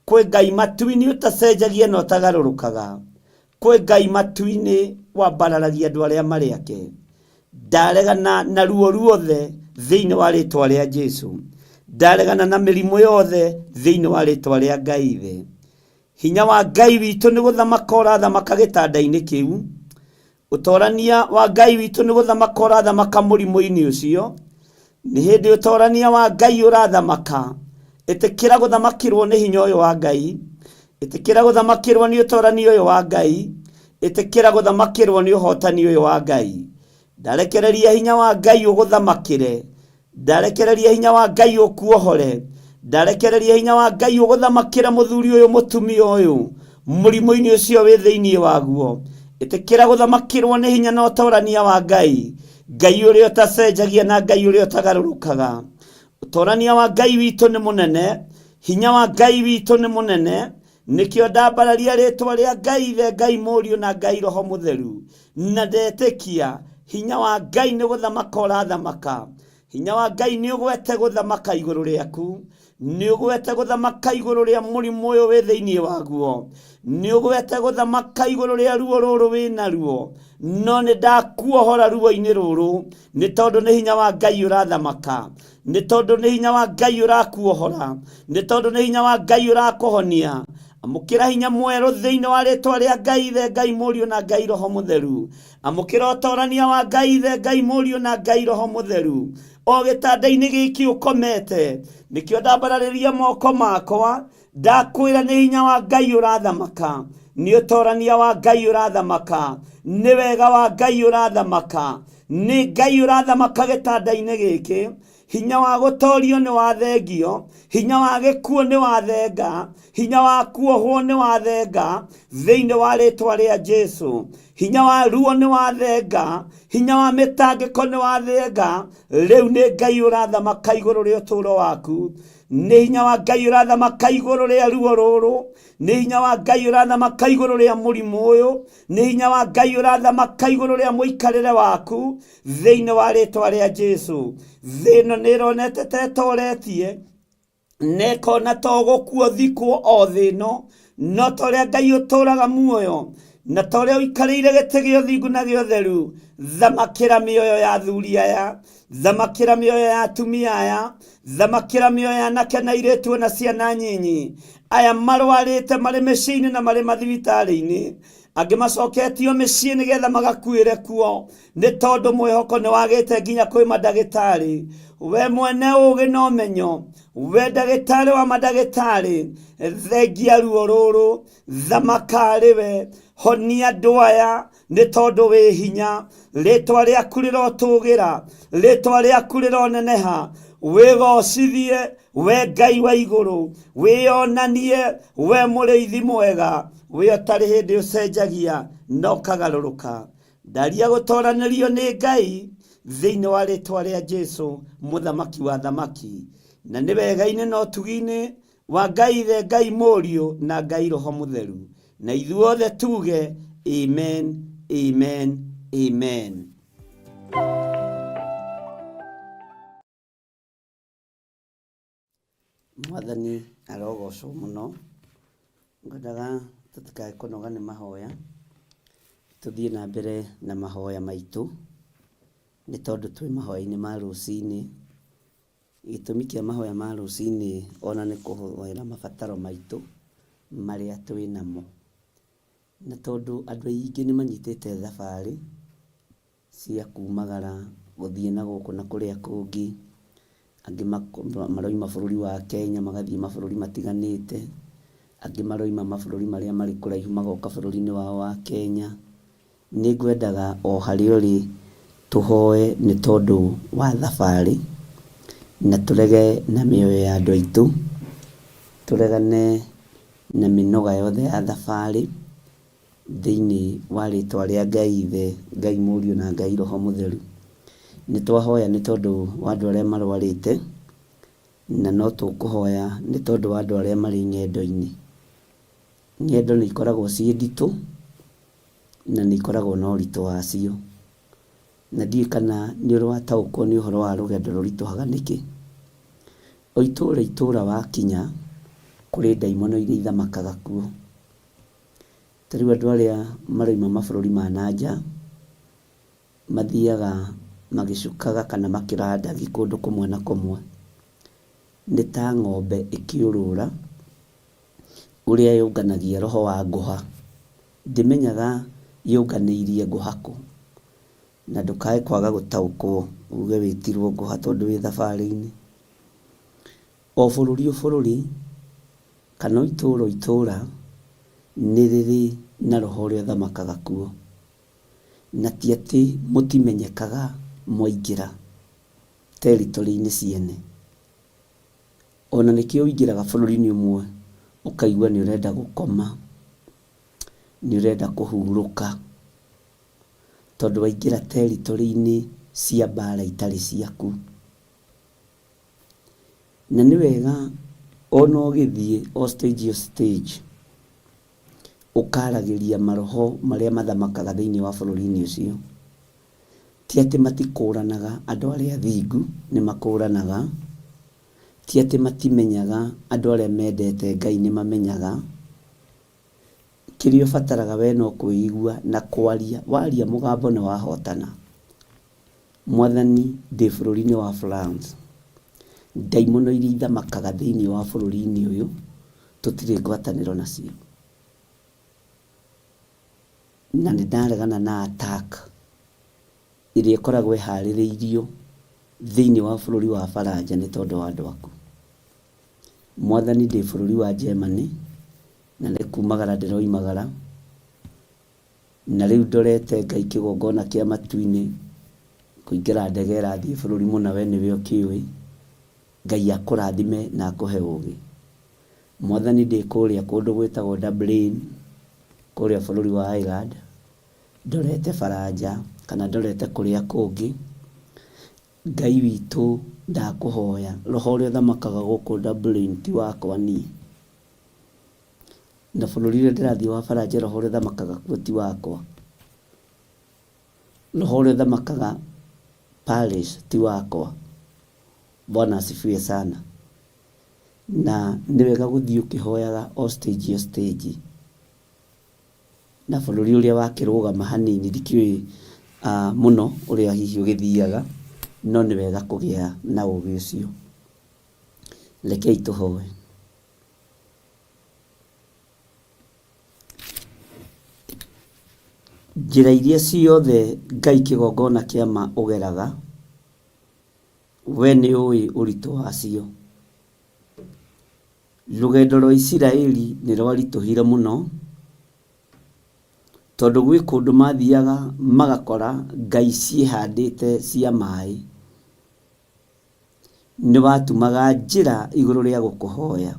kwĩ Ngai matu-inĩ ũtacenjagia na ũtagarũrũkaga, kwĩ Ngai matu-inĩ wambararagia andũ arĩa marĩ ake. Ndaregana na ruo ruothe thĩinĩ wa rĩtwa rĩa Jesu. Ndaregana na mĩrimũ yothe thĩinĩ wa rĩtwa rĩa Ngai Ithe. Hinya wa Ngai witũ nĩ gũthamaka ũrathamaka gĩtanda-inĩ kĩu. Ũtorania wa Ngai witũ nĩ gũthamaka ũrathamaka mũrimũ-inĩ ũcio. Nĩ hĩndĩ ũtorania wa Ngai ũrathamaka. Ĩtĩkĩra gũthamakĩrwo nĩ hinya ũyũ wa Ngai. Ĩtĩkĩra gũthamakĩrwo nĩ ũtorania ũyũ wa Ngai. Ĩtĩkĩra gũthamakĩrwo nĩ ũhotani ũyũ wa Ngai. Ndarekereria hinya wa Ngai ũgũthamakĩre. Ndarekereria hinya wa Ngai ũkuohore. Ndarekereria hinya wa Ngai ũgũthamakĩra mũthuri ũyũ mũtumia ũyũ mũrimũ-inĩ ũcio wĩ thĩinĩ waguo. Ĩtĩkĩra gũthamakĩrwo nĩ hinya na ũtorania wa Ngai. Ngai ũrĩa ũtacenjagia na Ngai ũrĩa ũtagarũrũkaga. Ũtorania wa Ngai witũ nĩ mũnene. Hinya wa Ngai witũ nĩ mũnene. Nĩkĩo ndambararia rĩtwa rĩa Ngai Ithe, Ngai Mũriũ na Ngai Roho Mũtheru. Na ndetĩkia hinya wa Ngai nĩ gũthamaka ũrathamaka. Hinya wa Ngai nĩ ũgwete gũthamaka igũrũ rĩaku. Nĩ ũgwete gũthamaka igũrũ rĩa mũrimũ ũyũ wĩ thĩinĩ waguo. Nĩ ũgwete gũthamaka igũrũ rĩa ruo rũrũ wĩ naruo. No nĩ ndakuohora ruo-inĩ rũrũ. Nĩ tondũ nĩ hinya wa Ngai ũrathamaka. Nĩ tondũ nĩ hinya wa Ngai ũrakuohora. Nĩ tondũ nĩ hinya wa Ngai ũrakũhonia. Amũkĩra hinya mwerũ thĩinĩ wa rĩtwa rĩa Ngai Ithe, Ngai Mũriũ na Ngai Roho Mũtheru. Amũkĩra ũtorania wa Ngai Ithe, Ngai Mũriũ na Ngai Roho Mũtheru. O gĩtanda-inĩ gĩkĩ ũkomete. Nĩkĩo ndambararĩria moko makwa. Ndakwĩra nĩ hinya wa Ngai ũrathamaka. Nĩ ũtorania wa Ngai ũrathamaka. Nĩ wega wa Ngai ũrathamaka. Nĩ Ngai ũrathamaka gĩtanda-inĩ gĩkĩ. Hinya wa gũtorio nĩ wathengio. Hinya wa gĩkuũ nĩ wathenga. Hinya wa kuohwo nĩ wathenga. Thĩinĩ wa rĩtwa rĩa Jesu. Hinya wa ruo nĩ wathenga. Hinya wa mĩtangĩko nĩ wathenga. Rĩu nĩ Ngai ũrathamaka igũrũ rĩa ũtũũro waku. Nĩ hinya wa Ngai ũrathamaka igũrũ rĩa ruo rũrũ. Nĩ hinya wa Ngai ũrathamaka igũrũ rĩa mũrimũ ũyũ. Nĩ hinya wa Ngai ũrathamaka igũrũ rĩa mũikarĩre waku. Thĩinĩ wa rĩtwa rĩa Jesu. Thĩ ĩno nĩ ĩronete ta ĩtoretie. Na ĩkona ta ũgũkua thikwo o thĩ ĩno. No ta ũrĩa Ngai ũtũũraga muoyo. Na ta ũrĩa ũikarĩire gĩtĩ gĩa ũthingu na gĩa ũtheru. Thamakĩra mĩoyo ya athuri aya. Thamakĩra mĩoyo ya atumia aya. Thamakĩra mĩoyo ya anake na airĩtu na ciana nyinyi. Aya marwarĩte marĩ mĩciĩ-inĩ na marĩ mathibitarĩ-inĩ. Angĩ macoketio mĩciĩ nĩgetha magakuĩre kuo. Nĩ tondũ mwĩhoko nĩ wagĩte nginya kwĩ mandagĩtarĩ. We mwene ũũgĩ na ũmenyo. We ndagĩtarĩ wa mandagĩtarĩ. Thengia ruo rũrũ. Thamaka arĩ we. Honia andũ aya nĩ tondũ wĩ hinya. Rĩtwa rĩaku rĩrotũgĩra. Rĩtwa rĩaku rĩroneneha. Wĩgocithie we Ngai wa igũrũ. Wĩonanie we mũrĩithi mwega. We ũtarĩ hĩndĩ ũcenjagia na ũkagarũrũka. Ndaria gũtoranĩrio nĩ Ngai thĩinĩ wa rĩtwa rĩa Jesu, mũthamaki wa thamaki. Na nĩ wega-inĩ na ũtugi-inĩ wa Ngai Ithe, Ngai Mũriũ na Ngai Roho Mũtheru. Na ithuothe tuge amen, amen, amen. Mwathani arogocwo mũno. Ngwendaga tũtikae kũnoga nĩ mahoya. Tũthiĩ na mbere na mahoya maitũ. Nĩ tondũ twĩ mahoya-inĩ ma rũcinĩ. Gĩtũmi kĩa mahoya ma rũcinĩ ona nĩ kũhoera mabataro maitũ marĩa twĩ namo. Na tondũ andũ aingĩ nĩ manyitĩte thabarĩ cia kumagara gũthiĩ na gũkũ na kũrĩa kũngĩ. Angĩ maroima bũrũri wa Kenya magathiĩ mabũrũri matiganĩte. Angĩ maroima mabũrũri marĩa marĩ kũraihu magoka bũrũri-inĩ wao wa Kenya. Nĩ ngwendaga o harĩa ũrĩ tũhoe nĩ tondũ wa thabarĩ. Na tũrege na mĩoyo ya andũ aitũ. Tũregane na mĩnoga yothe ya thabarĩ. Thĩinĩ wa rĩtwa rĩa Ngai Ithe, Ngai Mũriũ na Ngai Roho Mũtheru. Nĩ twahoya nĩ tondũ wa andũ arĩa marwarĩte. Na no tũkũhoya nĩ tondũ wa andũ arĩa marĩ ng'endo-inĩ. Ng'endo nĩ ikoragwo ciĩ nditũ. na nĩ ikoragwo na ũritũ wacio, na ndiĩ kana nĩ ũrĩ wataũkwo nĩ ũhoro wa rũgendo rũritũhaga nĩkĩ. O itũũra wakinya kũrĩ ndaimono iria ithamakaga kuo. Ta rĩu andũ arĩa marauma mabũrũri ma nanja mathiaga magĩcukaga kana makĩrandagi kũndũ kũmwe na kũmwe, nĩ ta ng'ombe ĩkĩũrũra ũrĩa yũnganagia roho wa ngũha. Ndimenyaga yũnganĩirie ngũha kũ, na ndũkae kwaga gũtaũkwo uge wĩtirwo ngũha tondũ wĩ thabarĩ-inĩ. O bũrũri kana itũũra nĩ rĩrĩ na roho ũrĩa ũthamakaga kuo, na ti atĩ mũtimenyekaga mwaingĩra territory-inĩ ciene. Ona nĩkĩo ũingĩraga bũrũri-inĩ ũmwe ũkaigua nĩ ũrenda gũkoma, nĩ ũrenda kũhurũka, tondũ waingĩra territory-inĩ cia mbara itarĩ ciaku. Na nĩ wega ona ũgĩthiĩ o stage ũkaragĩria maroho marĩa mathamakaga thĩinĩ wa bũrũri-inĩ ũcio. Ti atĩ matikũranaga andũ arĩa athingu, nĩ makũranaga. Ti atĩ matimenyaga andũ arĩa mendete Ngai, nĩ mamenyaga. Kĩrĩa ũbataraga we no kwĩigua na kwaria. Waria mũgambo nĩ wahotana. Mwathani ndĩ bũrũri-inĩ wa France, ndaimono iria ithamakaga thĩinĩ wa bũrũri-inĩ ũyũ tũtirĩ ngwatanĩro nacio, na nĩ ndaregana na attack ĩrĩa ĩkoragwo ĩharĩrĩirio thĩinĩ wa bũrũri wa Faranja nĩ tondũ wa andũ aku. Mwathani ndĩ bũrũri wa Germany, na nĩ kumagara ndĩroimagara, na rĩu ndorete Ngai kĩgongona kĩa matu-inĩ kũingĩra ndege ĩrathiĩ bũrũri mũna, we nĩwe ũkĩũĩ. Ngai akũrathime na akũhe ũũgĩ. Mwathani ndĩ kũrĩa kũndũ gwĩtagwo Dublin, kũrĩa bũrũri wa Ireland, ndorete Faranja kana ndorete kũrĩa kũngĩ. Ngai witũ ndakũhoya, roho ũrĩa ũthamakaga gũkũ Dublin ti wakwa niĩ, na bũrũri ũrĩa ndĩrathiĩ wa Faranja roho ũrĩa ũthamakaga kuo ti wakwa. Roho ũrĩa ũthamakaga Paris ti wakwa. Bwana asifiwe sana. Na nĩ wega gũthiĩ ũkĩhoyaga o stage. Na bũrũri ũrĩa wakĩrũgama hanini ndikĩũĩ mũno ũrĩa hihi ũgĩthiaga, no nĩ wega kũgĩa na ũũgĩ ũcio. Rekei tũhoe. Njĩra iria ciothe Ngai kĩgongona kĩa ma ũgeraga, we nĩ ũĩ ũritũ wacio. Rũgendo rwa Isiraeli nĩ rwaritũhire mũno, tondũ gwĩ kũndũ mathiaga magakora ngai ciĩhandĩte cia maĩ. Nĩ watumaga njĩra igũrũ rĩa gũkũhoya.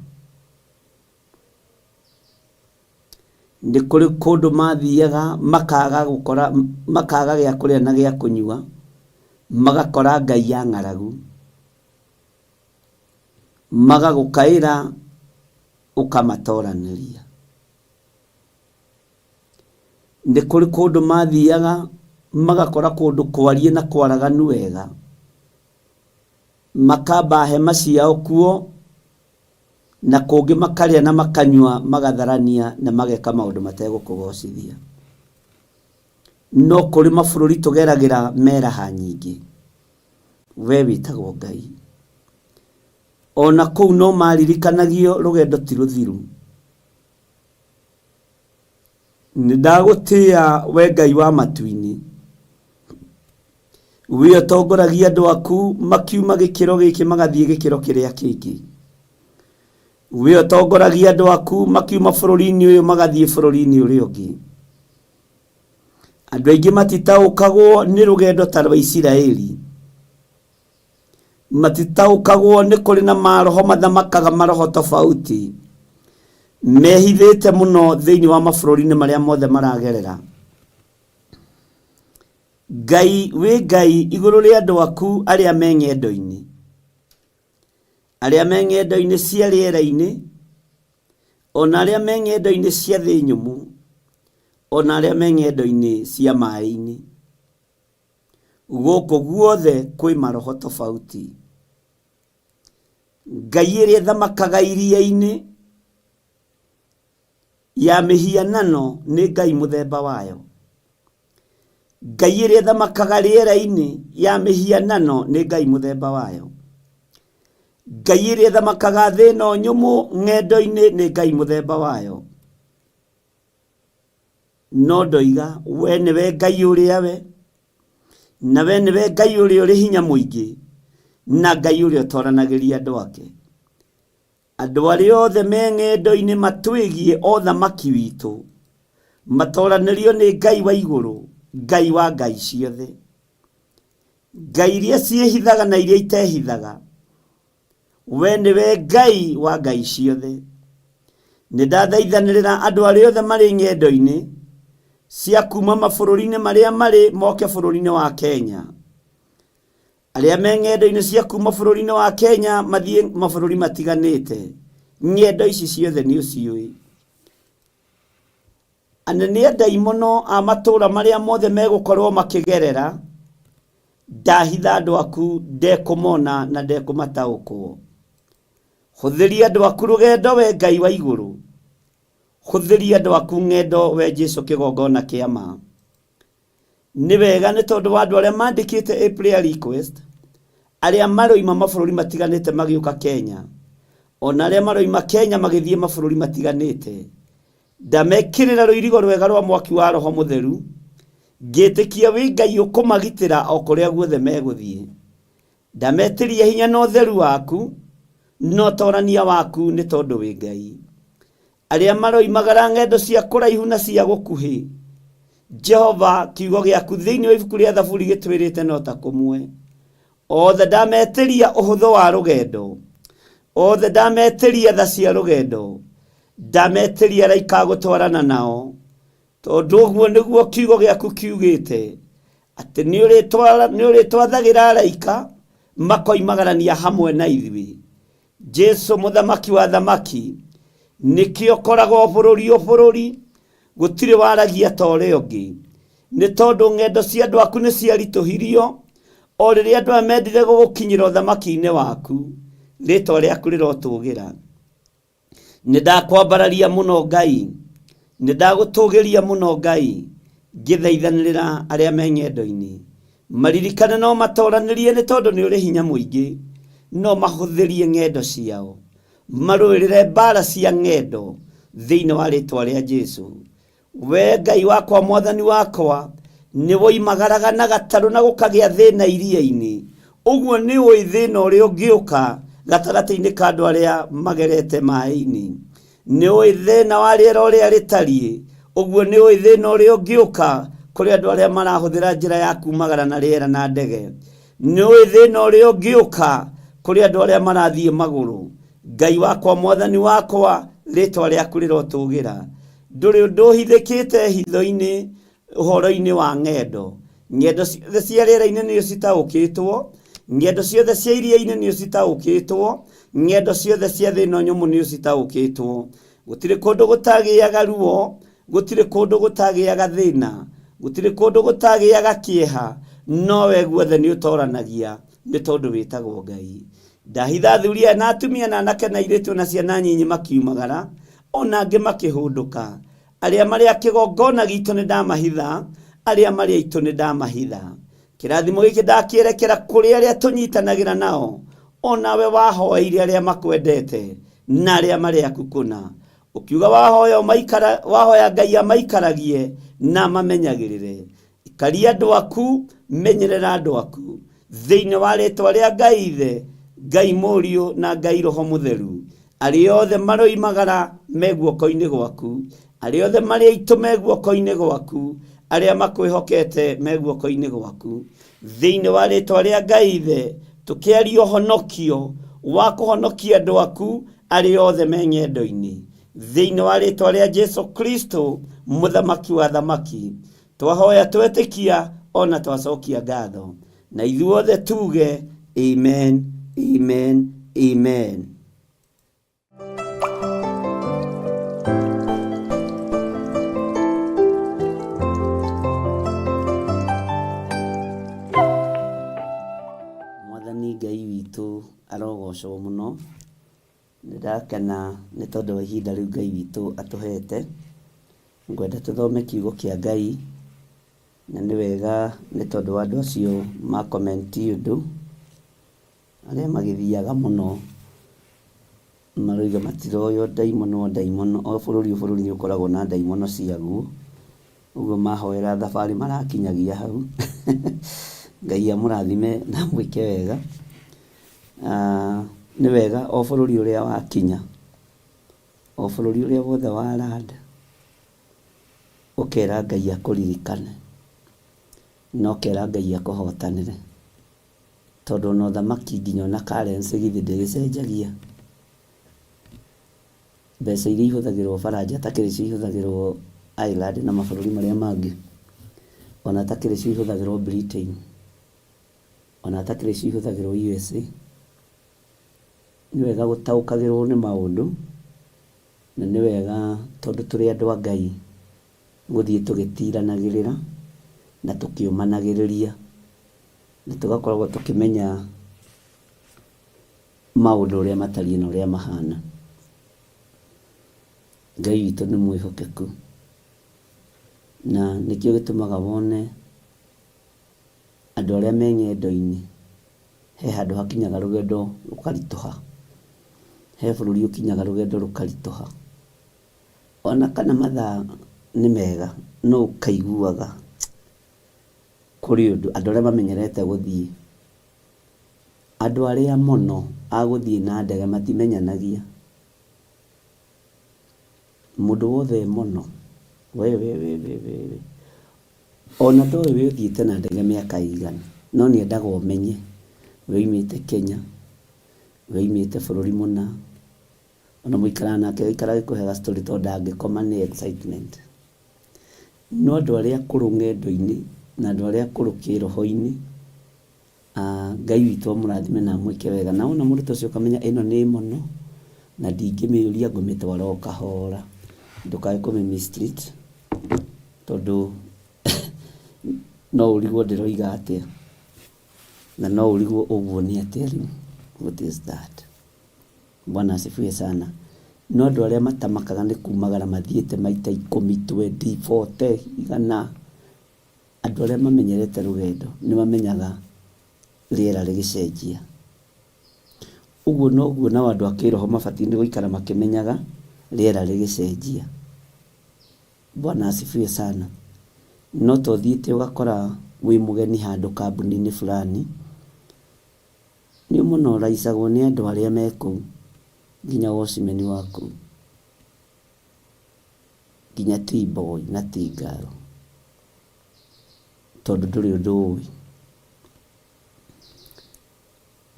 Nĩ kũrĩ kũndũ mathiaga makaga gĩa kũrĩa na gĩa kũnyua, magakora ngai ya ng'aragu, magagũkaĩra ũkamatoranĩria. Nĩ kũrĩ kũndũ mathiaga magakora kũndũ kwarie na kwaraganu wega, makamba hema ciao kuo, na kũngĩ makarĩa na makanyua magatharania na mageka maũndũ mategũkũgocithia. No kũrĩ mabũrũri tũgeragĩra meraha nyingĩ, we wĩtagwo Ngai. Ona kũu no maririkanagio rũgendo ti rũthiru. Nĩ ndagũtĩĩa we Ngai wa matu-inĩ, we ũtongoragia andũ aku makiuma gĩkĩro gĩkĩ magathiĩ gĩkĩro kĩrĩa kĩngĩ. We ũtongoragia andũ aku makiuma bũrũri-inĩ ũyũ magathiĩ bũrũri-inĩ ũrĩa ũngĩ. Andũ aingĩ matitaũkagwo nĩ rũgendo ta rwa Isiraeli. Matitaũkagwo nĩ kũrĩ na maroho mathamakaga maroho tofauti, mehithĩte mũno thĩinĩ wa mabũrũri-inĩ marĩa mothe maragerera. Ngai wĩ Ngai igũrũ rĩa andũ aku arĩa me ng'endo-inĩ, arĩa me ng'endo-inĩ cia rĩera-inĩ, ona arĩa me ng'endo-inĩ cia thĩ nyũmũ, ona arĩa me ng'endo-inĩ cia maĩ-inĩ. Gũkũ guothe kwĩ maroho tofauti. Ngai ĩrĩa ĩthamakaga iria-inĩ ya mĩhianano nĩ Ngai mũthemba wayo. Ngai ĩrĩa ĩthamakaga rĩera-inĩ ya mĩhianano nĩ Ngai mũthemba wayo. Ngai ĩrĩa ĩthamakaga thĩ ĩno nyũmũ ng'endo-inĩ nĩ Ngai mũthemba wayo. No ndoiga we nĩwe Ngai ũrĩa we, na we nĩwe Ngai ũrĩa ũrĩ hinya mũingĩ, na Ngai ũrĩa ũtwaranagĩria andũ ake. Andũ arĩa othe me ng'endo-inĩ matwĩgie o thamaki witũ matwaranĩrio nĩ Ngai wa igũrũ, Ngai wa ngai ciothe, Ngai iria ciĩhithaga na iria itehithaga. We nĩwe Ngai wa ngai ciothe. Nĩndathaithanĩrĩra andũ arĩa othe marĩ ng'endo-inĩ cia kuma mabũrũri-inĩ marĩa marĩ moke bũrũri-inĩ wa Kenya. Arĩa me ng'endo-inĩ cia kuma bũrũri-inĩ wa Kenya mathiĩ mabũrũri matiganĩte. Ng'endo ici ciothe nĩ ũciũĩ. Anene a ndaimono a matũũra marĩa mothe megũkorwo makĩgerera, ndahitha andũ aku ndekũmona na ndekũmataũkwo. Hũthĩria andũ aku rũgendo we Ngai wa igũrũ. Hũthĩria andũ aku ng'endo we Jesũ kĩgongona kĩa ma. Nĩ wega nĩ tondũ wa andũ arĩa mandĩkĩte prayer request, arĩa maroima mabũrũri matiganĩte magĩũka Kenya, ona arĩa maroima Kenya magĩthiĩ mabũrũri matiganĩte. Ndamekĩrĩra rũirigo rwega rwa mwaki wa Roho Mũtheru, ngĩtĩkia wĩ Ngai ũkũmagitĩra o kũrĩa guothe megũthiĩ. Ndametĩria hinya na ũtheru waku, no torania waku nĩ tondũ wĩ Ngai. Arĩa maroimagara ng'endo cia kũraihu na cia gũkuhĩ, Jehova kiugo gĩaku thĩinĩ wa ibuku rĩa Thaburi gĩtwĩrĩte no ta kũmwe. Othe ndametĩria ũhũthũ wa rũgendo, othe ndametĩria tha cia rũgendo, ndametĩria araika gũtwarana nao, tondũ ũguo nĩguo kiugo gĩaku kiugĩte, atĩ nĩ ũrĩtwathagĩra araika makoimagarania hamwe na ithuĩ. Jesũ mũthamaki wa thamaki, nĩkĩo ũkoragwo bũrũri o bũrũri, gũtirĩ waragia ta ũrĩa ũngĩ. Nĩ tondũ ng'endo cia andũ aku nĩ ciaritũhirio, o rĩrĩa andũ aya mendire gũgũkinyĩra ũthamaki-inĩ waku, rĩĩtwa rĩaku rĩrotũgĩra. Nĩndakwambararia mũno Ngai, nĩndagũtũgĩria mũno Ngai, ngĩthaithanĩrĩra arĩa me ng'endo-inĩ. Maririkane no matoranĩrie nĩ tondũ nĩ ũrĩ hinya mũingĩ, no mahũthĩrie ng'endo ciao, marũĩrĩre mbara cia ng'endo thĩinĩ wa rĩĩtwa rĩa Jesũ. We Ngai wakwa mwathani wakwa, nĩ woimagaraga na gatarũ na gũkagĩa thĩna iria-inĩ. Ũguo nĩ ũĩ thĩna ũrĩa ũngĩũka gatagatĩ-inĩ ka andũ arĩa magerete maĩ-inĩ. Nĩ ũĩ thĩna wa rĩera ũrĩa rĩtariĩ. Ũguo nĩ ũĩ thĩna ũrĩa ũngĩũka kũrĩ andũ arĩa marahũthĩra njĩra ya kumagara na rĩera na ndege. Nĩ ũĩ thĩna ũrĩa ũngĩũka kũrĩ andũ arĩa marathiĩ magũrũ. Ngai wakwa mwathani wakwa, rĩĩtwa rĩaku rĩrotũgĩra. Ndũrĩ ũndũ ũhithĩkĩte hitho-inĩ ũhoro-inĩ wa ng'endo. Ng'endo ciothe cia rĩera-inĩ nĩyo citaũkĩtwo, ng'endo ciothe cia iria-inĩ nĩyo citaũkĩtwo, ng'endo ciothe cia thĩ ĩno nyũmũ nĩyo citaũkĩtwo. Gũtirĩ kũndũ gũtagĩaga ruo, gũtirĩ kũndũ gũtagĩaga thĩna, gũtirĩ kũndũ gũtagĩaga kĩeha, no we guothe nĩ ũtoranagia nĩ tondũ wĩtagwo Ngai. Ndahitha athuri aya na atumia na anake na airĩtu na ciana nyinyi makiumagara, ona angĩ makĩhũndũka. Arĩa marĩ a kĩgongona gitũ nĩ ndamahitha, arĩa marĩ aitũ nĩ ndamahitha. Kĩrathimo gĩkĩ ndakĩerekera kũrĩ arĩa tũnyitanagĩra nao, onawe wahoeire arĩa makwendete na arĩa marĩ aku kũna. Ũkiuga wahoya Ngai amaikaragie na mamenyagĩrĩre. Ikaria andũ aku, menyerera andũ aku, thĩinĩ wa rĩĩtwa rĩa Ngai Ithe, Ngai Mũriũ na Ngai Roho Mũtheru. Arĩa othe maroimagara me guoko-inĩ gwaku, arĩa othe marĩ aitũ me guoko-inĩ gwaku, arĩa makwĩhokete me guoko-inĩ gwaku, thĩinĩ wa rĩĩtwa rĩa Ngai Ithe, tũkĩaria ũhonokio wa kũhonokia andũ aku arĩa othe me ng'endo-inĩ, thĩinĩ wa rĩĩtwa rĩa Jesũ Kristo, mũthamaki wa thamaki. Twahoya twetĩkia ona twacokia ngatho, na ithuothe tuge amen, amen, amen. arogocwo mũno. Nĩndakena nĩ tondũ wa ihinda rĩu Ngai witũ atũhete. Ngwenda tũthome kiugo kĩa Ngai, na nĩ wega nĩ tondũ wa andũ acio ma comment ũndũ arĩa magĩthiaga mũno marauga matiroywo ndaimono. O bũrũri nĩ ũkoragwo na ndaimono ciaguo, ũguo mahoera thabarĩ marakinyagia hau. Ngai amũrathime na mwĩke wega. Nĩ wega o bũrũri ũrĩa wakinya, o bũrũri ũrĩa wothe waranda, ũkera Ngai akũririkane na ũkera Ngai akũhotanĩre, tondũ ona ũthamaki nginya ona currency githĩ ndĩgĩcenjagia. Mbeca iria ihũthagĩrwo Faranja takĩrĩ cio ihũthagĩrwo Ireland na mabũrũri marĩa mangĩ, ona takĩrĩ cio ihũthagĩrwo Britain, ona takĩrĩ cio ihũthagĩrwo USA. Nĩ wega gũtaũkagĩrwo nĩ maũndũ, na nĩ wega tondũ tũrĩ andũ a Ngai gũthiĩ tũgĩtiranagĩrĩra na tũkĩũmanagĩrĩria, na tũgakoragwo tũkĩmenya maũndũ ũrĩa matariĩ na ũrĩa mahana. Ngai witũ nĩ mwĩhokeku, na nĩkĩo gĩtũmaga wone andũ arĩa me ng'endo-inĩ, he handũ hakinyaga rũgendo rũkaritũha, he bũrũri ũkinyaga rũgendo rũkaritũha, ona kana mathaa nĩ mega, no ũkaiguaga kũrĩ ũndũ andũ arĩa mamenyerete gũthiĩ, andũ arĩa mũno agũthiĩ na ndege matimenyanagia. Mũndũ wothe mũno ona toĩ wĩ ũthiĩte na ndege mĩaka igana, no nĩendaga ũmenye wĩimĩte Kenya, wĩimĩte bũrũri mũna, ona mũikaraga nake gĩikara gĩkũhega story tondũ angĩkoma nĩ excitement. No andũ arĩa akũrũ ng'endo-inĩ na andũ arĩa akũrũ kĩroho-inĩ, Ngai witũ amũrathime na mwĩke wega. Na wona mũndũ ta ũcio ũkamenya ĩno nĩ mũno na ndingĩmĩũria, ngũmĩtwara o kahora, ndũkae kũmĩ-mistreat, tondũ no ũrigwo ndĩroiga atĩa, na no ũrigwo ũguo nĩ atĩa rĩu. What is that? Bwana asifiwe sana. No andũ arĩa matamakaga nĩ kumagara mathiĩte maita 10, 20, 40, igana, andũ arĩa mamenyerete rũgendo nĩ mamenyaga rĩera rĩgĩcenjia. Ũguo noguo na andũ a kĩroho mabatiĩ nĩ gũikara makĩmenyaga rĩera rĩgĩcenjia. Bwana asifiwe sana. No to thiĩte ũgakora wĩ mũgeni handũ kambuni-inĩ fulani, nĩ mũno ũraicagwo nĩ andũ arĩa me kũu, nginya wocimeni waku, nginya T-boy na T-girl, tondũ ndũrĩ ũndũ ũĩ.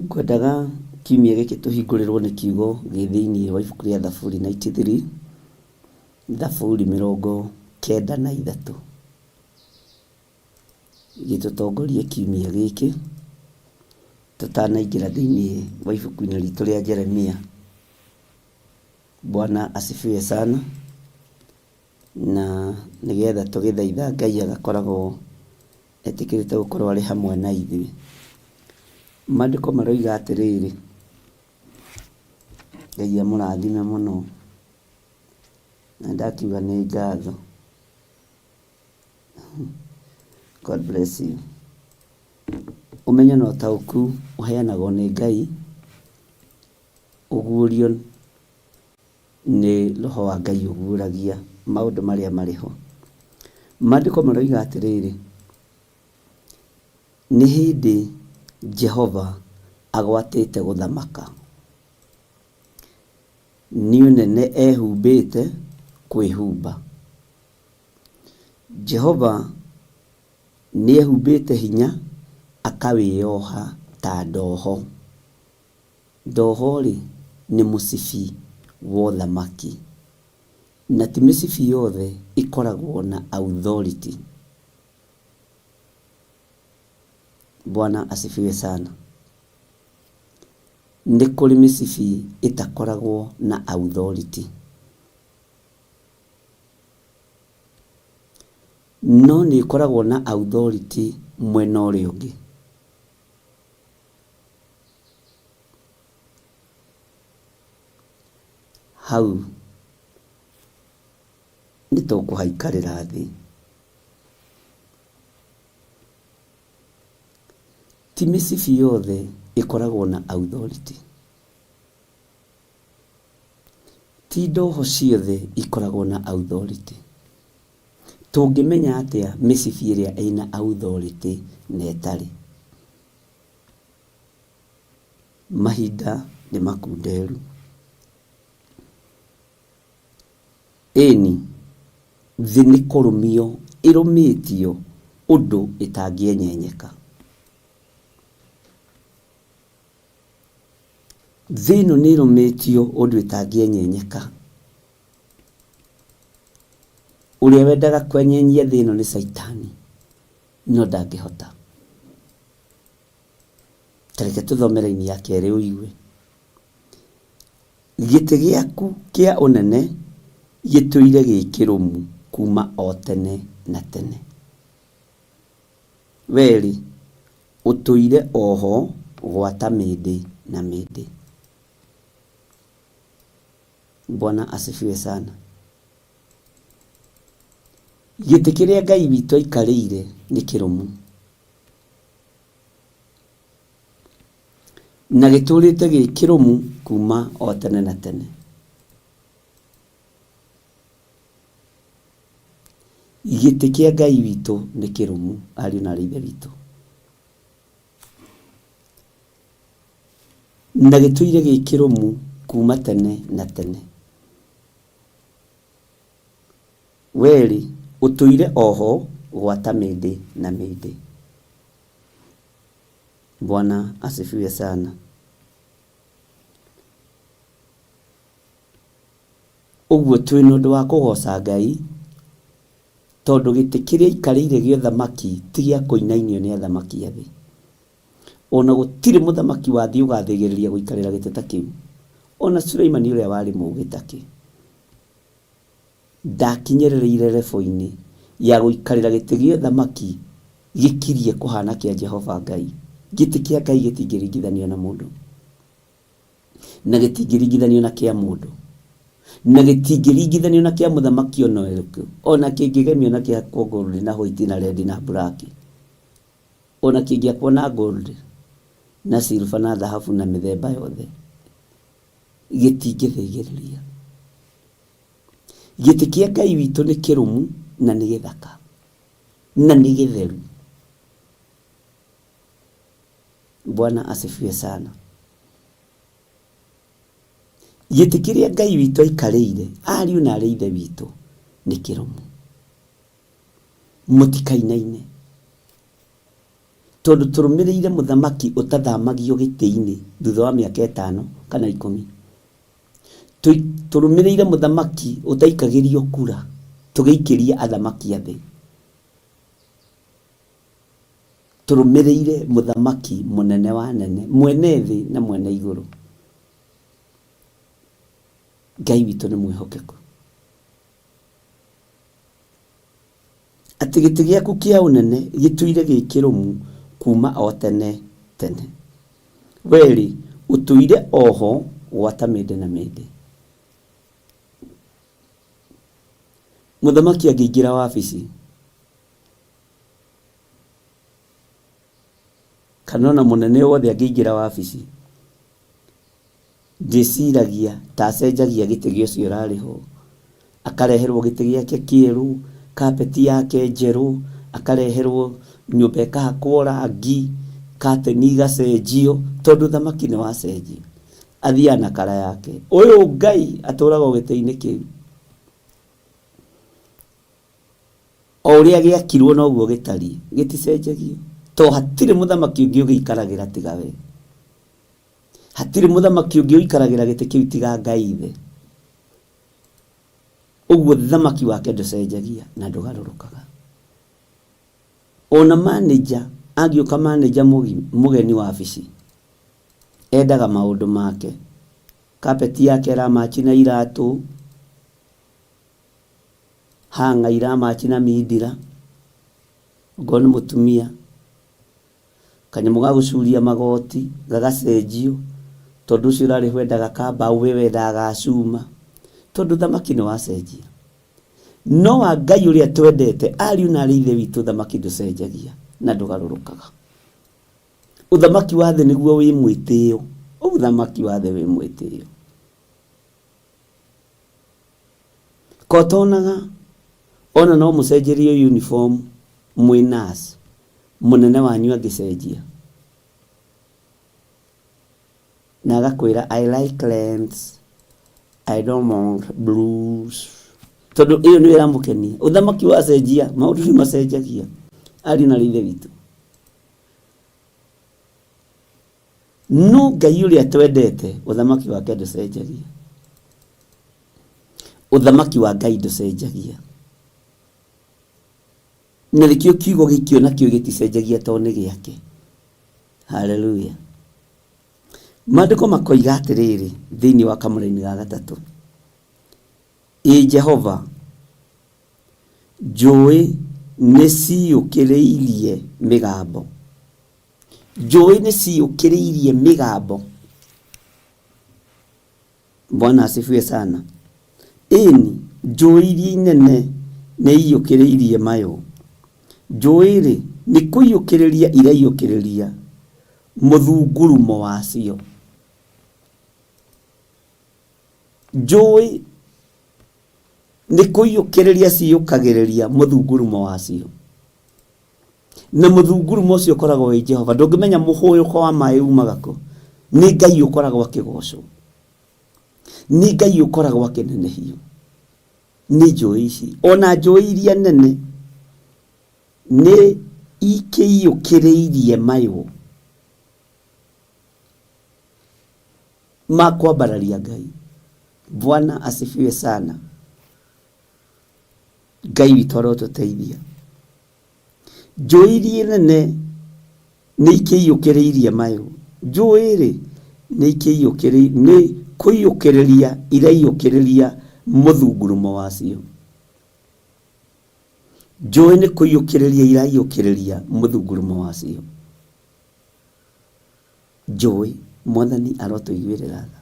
Ngwendaga kiumia gĩkĩ tũhingũrĩrwo nĩ kiugo gĩ thĩinĩ wa ibuku rĩa Thaburi 93, Thaburi 93, gĩtũtongorie kiumia gĩkĩ tũtanaingĩra thĩinĩ wa ibuku-inĩ ritũ rĩa Jeremia. Bwana asifiwe sana. Na nĩgetha tũgĩthaitha Ngai agakoragwo etĩkĩrĩte gũkorwo arĩ hamwe na ithuĩ. Maandĩko maroiga atĩrĩrĩ, Ngai amũrathime mũno, na ndakiuga nĩ ngatho. God bless you. Ũmenyo na ũtaũku ũheanagwo nĩ Ngai, ũguũrio nĩ Roho wa Ngai ũguũragia maũndũ marĩa marĩ ho. Maandĩko maroiga atĩrĩrĩ, nĩ hĩndĩ Jehova agwatĩte gũthamaka, nĩ ũnene ehumbĩte kwĩhumba. Jehova nĩ ehumbĩte hinya akawĩyoha ta ndoho. Ndoho-rĩ nĩ mũcibi wa ũthamaki, na ti mĩcibi yothe ĩkoragwo na authority. Bwana asifiwe sana. Nĩ kũrĩ mĩcibi ĩtakoragwo na authority, no nĩ ĩkoragwo na authority mwena ũrĩa ũngĩ. hau nĩ tũkũhaikarĩra thĩ. Ti mĩcibi yothe ĩkoragwo na authority. Ti ndoho ciothe ikoragwo na authority. Tũngĩmenya atĩa mĩcibi ĩrĩa ĩna authority na ĩtarĩ? Mahinda nĩ makunderu. Ĩni thĩ nĩ kũrũmio ĩrũmĩtio ũndũ ĩtangĩenyenyeka. Thĩ ĩno nĩ ĩrũmĩtio ũndũ ĩtangĩenyenyeka. Ũrĩa wendaga kwenyenyia thĩ ĩno nĩ Saitani, no ndangĩhota. Tareke tũthome raini ya kerĩ ũigue. Gĩtĩ gĩaku kĩa ũnene gĩtũire gĩ kĩrũmu kuma o tene na tene. Weri ũtũire oho gwata mĩndĩ na mĩndĩ. Bwana asifiwe sana. Gĩtĩ kĩrĩa Ngai witũ aikarĩire nĩ kĩrũmu. Na gĩtũrĩte gĩ kĩrũmu kuma o tene na tene. Gĩtĩ kĩa Ngai witũ nĩ kĩrũmu, ariũ na aithe witũ. Na gĩtũire gĩ kĩrũmu kuma tene na tene. Weri ũtũire oho gwata mĩndĩ na mĩndĩ. Bwana asifiwe sana. Ũguo twĩna ũndũ wa kũgoca Ngai, tondũ gĩtĩ kĩrĩa aikarĩire gĩa ũthamaki ti gĩa kũinainio nĩ athamaki a thĩ. Ona gũtirĩ mũthamaki wa thĩ ũgathĩgĩrĩria gũikarĩra gĩtĩ ta kĩu. Ona Suleimani ũrĩa warĩ mũũgĩ ta kĩ, ndakinyĩrĩire level-inĩ ya gũikarĩra gĩtĩ gĩa ũthamaki gĩkirie kũhana kĩa Jehova Ngai. Gĩtĩ kĩa Ngai gĩtingĩringithanio na mũndũ, na gĩtingĩringithanio na kĩa mũndũ, na gĩtingĩringithanio na kĩa mũthamaki ona ũrĩkũ, ona kĩngĩgemio na kĩa gold na white na red na black, ona kĩngĩakwo na gold na silver na dhahabu na mĩthemba yothe, gĩtingĩthĩgĩrĩria. Gĩtĩ kĩa Ngai witũ nĩ kĩrũmu na nĩ gĩthaka na nĩ gĩtheru. Bwana asifiwe sana. Gĩtĩ kĩrĩa Ngai witũ aikarĩire, ariũ na arĩ ithe witũ, nĩ kĩrũmu. Mũtikainaine. Tondũ tũrũmĩrĩire mũthamaki ũtathamagio gĩtĩ-inĩ thutha wa mĩaka 5 kana 10. Tũrũmĩrĩire mũthamaki ũtaikagĩrio kura, tũgĩikĩria athamaki a thĩ. Tũrũmĩrĩire mũthamaki mũnene wa nene, mwene thĩ na mwene igũrũ. Ngai witũ nĩ mwĩhokeku. Atĩ gĩtĩ gĩaku kĩa ũnene gĩtũire gĩ kĩrũmu kuma o tene tene. Weri ũtũire oho gwata mĩndĩ na mĩndĩ. Mũthamaki angĩingĩra wabici, kana ona mũnene wothe angĩingĩra wabici, ndĩciragia ta acenjagia gĩtĩ gĩa ũcio ũrarĩ ho, akareherwo gĩtĩ gĩake kĩerũ, kapeti yake njerũ, akareherwo nyũmba ĩkahakwo rangi, kateni igacenjio, tondũ thamaki nĩ wacenjio. Athiaga na kara yake. Ũyũ Ngai atũraga gĩtĩ-inĩ kĩu. O ũrĩa gĩakirwo noguo gĩtariĩ, gĩticenjagio. To hatirĩ mũthamaki ũngĩ ũgĩikaragĩra tiga we. Hatirĩ mũthamaki ũngĩ ũikaragĩra gĩtĩ kĩu tiga Ngai ithe. Ũguo thamaki wake ndũcenjagia na ndũgarũrũkaga. Ona manager angĩũka manager mũgeni wa wabici, endaga maũndũ make. Kapeti yake ĩramachi na iratũ, hanga iramachi na mindira, ngo nĩ mũtumia, kanyamũ ga gũcuria magoti gagacenjio, tondũ ũcio ũrarĩ wendaga kamba we wendaga gacuma, tondu thamaki ni wacenjia. No wa Ngai uria twendete ariu na ari ithe witu thamaki nducenjagia na ndugarurukaga. Uthamaki wa thĩ niguo wi mwĩtĩo. Uthamaki wa thĩ wi mwĩtĩo. Kotonaga ona no mucenjerie uniform mwi nurse munene wanyu angicenjia na agakwira I like lens, I don't want blues. Tondu iyo ni wira mukenia. Uthamaki wa cenjia maundu ni macenjagia ari na rithe witu. No Ngai uria twendete uthamaki wake nducenjagia. Uthamaki wa Ngai nducenjagia. Na rikio kiugo gikio nakio giticenjagia tone giake. Hallelujah. Maandiko makoiga atiriri thiini wa kamũra-inĩ ga gatatũ. Jehova njũĩ nĩciũkĩrĩirie mĩgambo. Njũĩ nĩciũkĩrĩirie mĩgambo. Bwana asifiwe sana. Ĩni njũĩ iria inene nĩiyũkĩrĩirie mayũ. Njũĩ nĩ kũiyũkĩrĩria iraiyũkĩrĩria mũthungurumo wacio. Njũĩ nĩ kũiyũkĩrĩria ciyũkagĩrĩria mũthungurumo wacio. Na mũthungurumo ũcio ũkoragwo wĩ Jehova. Ndũngĩmenya mũhũyũko wa maĩ umaga kũ. Nĩ Ngai ũkoragwo akĩgocwo. Nĩ Ngai ũkoragwo akĩnenehio. Nĩ njũĩ ici. Ona njũĩ iria nene nĩ ikĩiyũkĩrĩirie mayũ ma kwambararia Ngai. Bwana asifiwe sana. Ngai witũ arotũteithia. Njũĩ iria nene nĩ ikĩiyũkĩrĩirie mayũ. Njũĩ nĩ kũiyũkĩrĩria iraiyũkĩrĩria mũthungurumo wacio. Njũĩ nĩ kũiyũkĩrĩria iraiyũkĩrĩria mũthungurumo wacio. Njũĩ Mwathani arotũiguĩrĩra tha.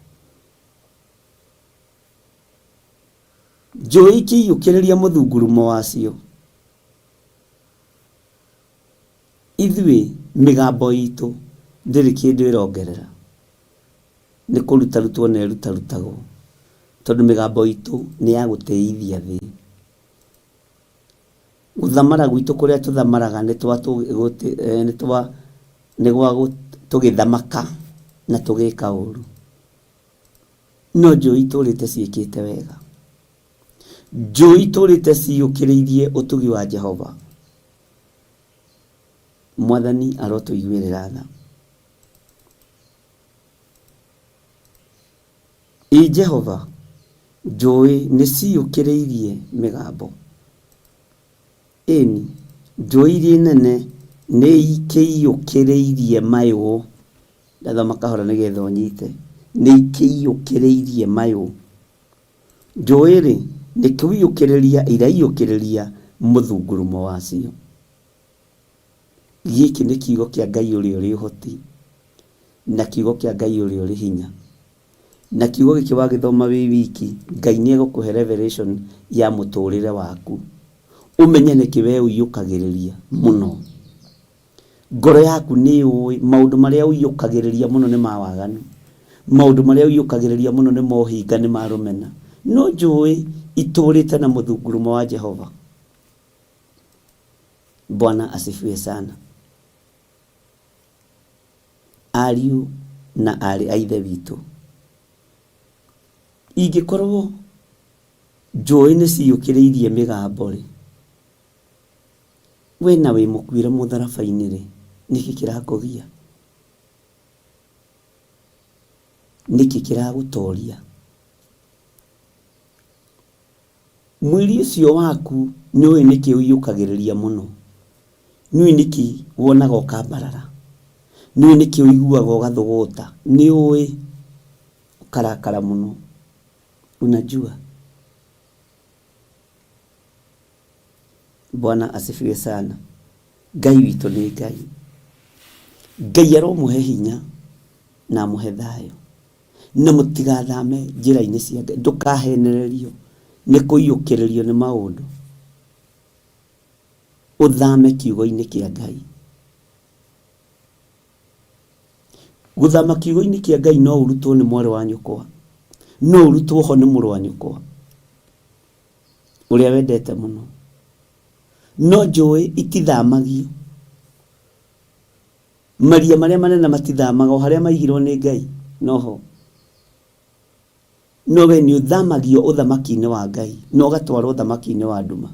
Njũĩ ikĩiyũkĩrĩria mũthungurumo wacio. Ithuĩ mĩgambo itũ ndĩrĩ kĩndũ ĩrongerera. Nĩ kũrutarutwo na ĩrutarutagwo. Tondũ mĩgambo itũ nĩ ya gũteithia thĩ. Gũthamara gwitũ kũrĩa tũthamaraga nĩ gwa tũgĩthamaka na tũgĩka ũru. No njũĩ itũrĩte ciĩkĩte wega. Njũĩ itũrĩte ciyũkĩrĩirie ũtugi wa Jehova. Mwathani arotũiguĩrĩra tha. Jehova njũĩ nĩ ciyũkĩrĩirie mĩgambo. Ĩni njũĩ iria nene nĩ ikĩiyũkĩrĩirie mayũ. Ndathoma kahora nĩgetha ũnyite. Nĩ ikĩiyũkĩrĩirie mayũ. Njũĩ nĩ kũiyũkĩrĩria iraiyũkĩrĩria mũthungurumo wacio. Gĩkĩ nĩ kiugo kĩa Ngai ũrĩa ũrĩ ũhoti na kiugo kĩa Ngai ũrĩa ũrĩ hinya. Na kiugo gĩkĩ wagĩthoma wĩ wiki, Ngai nĩ egũkũhe revelation ya mũtũrĩre waku. Umenye nĩkĩ we ũiyũkagĩrĩria mũno. Ngoro yaku nĩ ũĩ maũndũ marĩa ũiyũkagĩrĩria mũno nĩ ma waganu. Maũndũ marĩa ũiyũkagĩrĩria mũno nĩ ma ũhinga, nĩ ma rũmena. No njũĩ itũrĩte na mũthungurumo wa Jehova. Bwana asifiwe sana. Ariũ na arĩ a ithe witũ, ingĩkorwo njũĩ nĩ ciyũkĩrĩirie mĩgambo rĩ, we na wĩ mũkuĩre mũtharaba-inĩ rĩ, nĩkĩ kĩrakũgia? Nĩkĩ kĩragũtoria? Mwĩrĩ ũcio waku nĩũĩ nĩkĩ ũiyũkagĩrĩria mũno. Nĩũĩ nĩkĩ wonaga ũkambarara. Nĩũĩ nĩkĩ ũiguaga ũgathũgũta. Nĩũĩ ũkarakara mũno. Unajua. Bwana asifiwe sana. Ngai witũ nĩ Ngai. Ngai aromũhe hinya na amũhe thayũ. na mutigathame njira-ini cia Ngai. Ndukahenererio ni kuiyukirerio ni maundu, uthame kiugo-ini kia Ngai. Guthama kiugo-ini kia Ngai no urutwo ni mwarĩ wa nyũkwa, no urutwo ho ni mũrũ wa nyũkwa uria wendete muno. No njũĩ itithamagio, maria maria manene matithamaga, o haria maigirwo ni Ngai noho. No we ni uthamagio uthamaki-ini wa Ngai, no ugatwarwo uthamaki-ini wa nduma.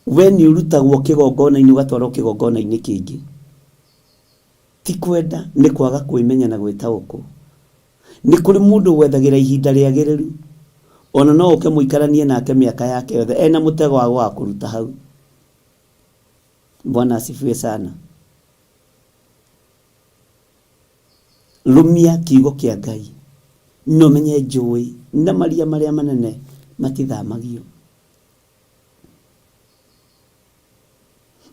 We ni urutagwo kigongona-ini ugatwarwo kigongona-ini kingi. Ti kwenda, ni kwaga kwimenya na gwitaũkwo. Ni kuri mundu wethagira ihinda riagiriru, ona no uke muikaranie nake miaka yake yothe ena mutego wa kuruta hau. Bwana asifiwe sana. Lumia kiugo kia Ngai, no menye njũĩ na maria maria manene matithamagio.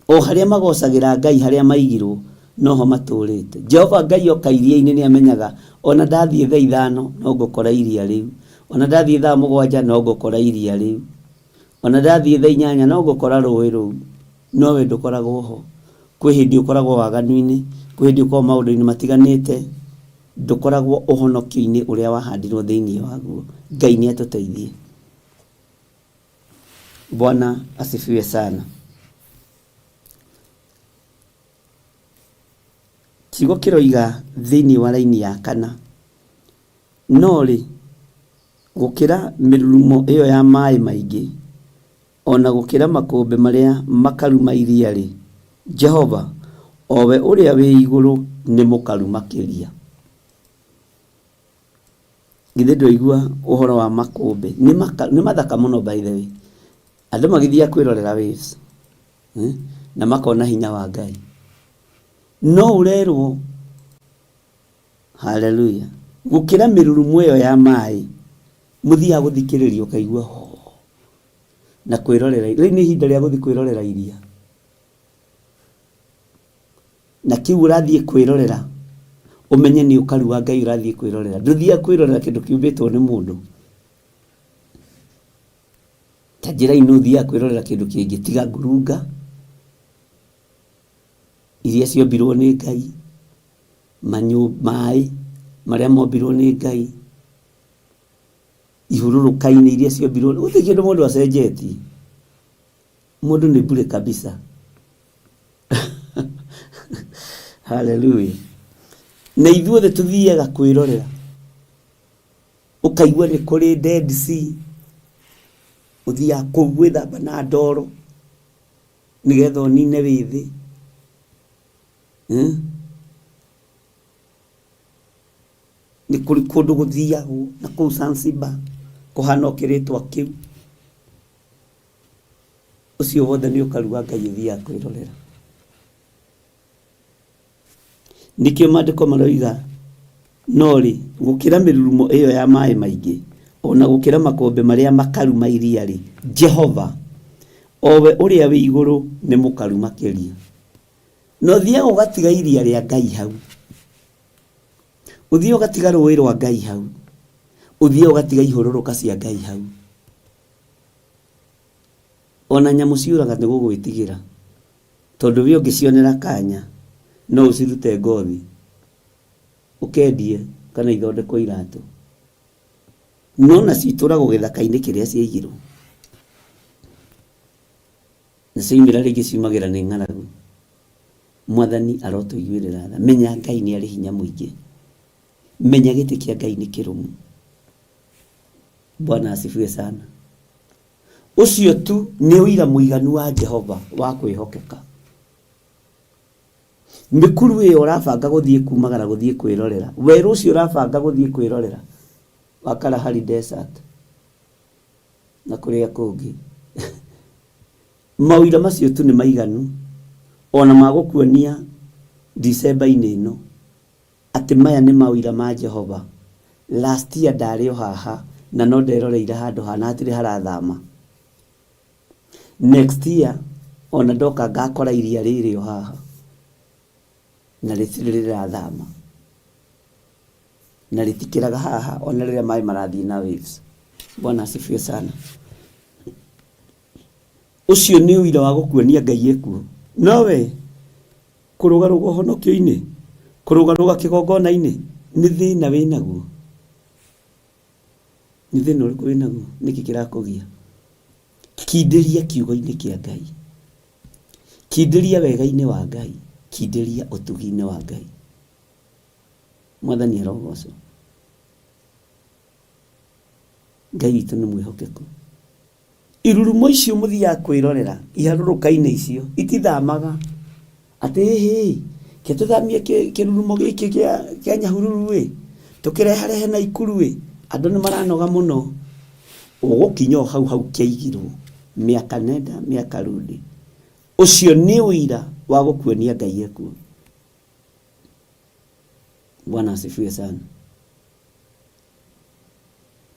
O haria magocagira Ngai haria maigirwo noho matũrĩte. Jehova Ngai oka iria-inĩ ni amenyaga ona ndathie thaa 5 no ngũkora iria riu, ona ndathie thaa 7 no ngũkora iria riu, ona ndathie thaa 8 no ngũkora rũĩ rũu. No we ndũkoragwo ho. Kwĩ hĩndĩ ũkoragwo waganu-inĩ, kwĩ hĩndĩ ũkoragwo maũndũ-inĩ matiganĩte, ndũkoragwo ũhonokio-inĩ ũrĩa wahandirwo thĩinĩ waguo. Ngai nĩ atũteithie. Bwana asifiwe sana. Kiugo kiroiga thĩinĩ wa raini ya 4, no rĩ gũkĩra mĩrurumo ĩyo ya maĩ maingĩ, ona gũkĩra makũmbĩ marĩa makaruma iria rĩ, Jehova owe ũrĩa wĩ igũrũ nĩ mũkaru makĩria. Githĩ ndũigua ũhoro wa makũmbĩ? Nĩ mathaka mũno by the way. Andũ magĩthiĩ kwĩrorera waves na makona hinya wa Ngai. No urerwo, haleluya, gũkĩra mĩrurumo ĩyo ya maĩ, mũthia gũthikĩrĩria ũkaigua ho na kwĩrorera. Rĩu nĩ ihinda rĩa gũthiĩ kwĩrorera iria, na kiu ũrathiĩ kwĩrorera umenye ni ũkaru wa Ngai ũrathiĩ kwĩrorera. Ndũthiĩ kwĩrorera kĩndũ kiumbĩtwo nĩ mũndũ. Ta njĩra-inĩ ũthiĩ kwĩrorera kĩndũ kĩngĩ tiga ngurunga iria ciombirwo nĩ Ngai, maĩ marĩa mombirwo nĩ Ngai, ihurũrũka-inĩ iria ciombirwo. Gũtirĩ kĩndũ mũndũ acenjetie. Mũndũ nĩ bure kabisa. Haleluya. Na ithuothe tuthiaga kwĩrorera, ũkaigua nĩ kũrĩ Dead Sea, ũthiaga kũu gwĩthamba na ndoro nĩgetha ũnine wĩthĩ. Nĩ kũrĩ kũndũ gũthiagwo na kũu Zanzibar kũhana kĩrĩtwa kĩu. Ũcio wothe nĩ ũkaru wa Ngai ũthiaga kwĩrorera. Nikĩo maandĩko maroiga, no rĩ gũkĩra mĩrurumo ĩyo ya maĩ maingĩ, ona gũkĩra makũmbĩ marĩa makaruma iria rĩ, Jehova owe ũrĩa wĩ igũrũ nĩ mũkaru makĩria. No thiaga ũgatiga iria rĩa Ngai hau, ũthiĩ ũgatiga rũĩ rwa Ngai hau, ũthiĩ ũgatiga ihũrũrũka cia Ngai hau. Ona nyamũ ciũraga nĩ gũgwĩtigĩra, tondũ we ũngĩcionera kanya no ũcirute ngothi ũkendie kana ithondekwo iratũ. No na citũragwo gĩthaka-inĩ kĩrĩa ciaigirwo, na cioimĩra rĩngĩ ciumagĩra nĩ ng'aragu. Mwathani arotũiguĩrĩra tha. Menya Ngai nĩ arĩ hinya mũingĩ. Menya gĩtĩ kĩa Ngai nĩ kĩrũmu. Bwana asifiwe sana. Ũcio tu nĩ ũira mũiganu wa Jehova wa kwĩhokeka. Mĩkuru ĩyo ũrabanga gũthiĩ kumagara gũthiĩ kwĩrorera, werũ ũcio ũrabanga gũthiĩ kwĩrorera wa Kalahari Desert na kũrĩa kũngĩ, mawĩra macio tu nĩ maiganu ona magũkuonia December-inĩ ĩno atĩ maya nĩ mawĩra ma Jehova. Last year ndarĩ o haha na no nderoreire handũ hana hatirĩ harathama. Next year ona ndoka ngakora iria rĩrĩ o haha na rĩtirĩ rĩrathama. na ritikiraga haha ona riria mai marathi na waves. Bwana asifiwe sana. Ucio ni uira wa gukuonia Ngai ekuo. Nowe kurugaruga honokio-ini, kurugaruga kigongona-ini, ni thina winaguo. Ni thina uriku winaguo, niki kirakugia. Kindiria kiugo-ini kia Ngai. Kindiria wega-ini wa Ngai, kindiria utugi-ini wa Ngai. Mwathani arogocwo. Ngai witũ nĩ mwĩhokeku. Irurumo icio mũthia kwĩrorera iharũrũka-inĩ icio itithamaga atĩ hĩ ke tũthamie kĩrurumo gĩkĩ kĩa Nyahururu tũkĩreharehe na Ikuru andũ nĩ maranoga mũno. Ũgũkinya hau kĩaigirwo mĩaka nenda mĩaka rudi. Ucio nĩ ũira wa gũkuonia Ngai ekuo. Bwana asifiwe sana.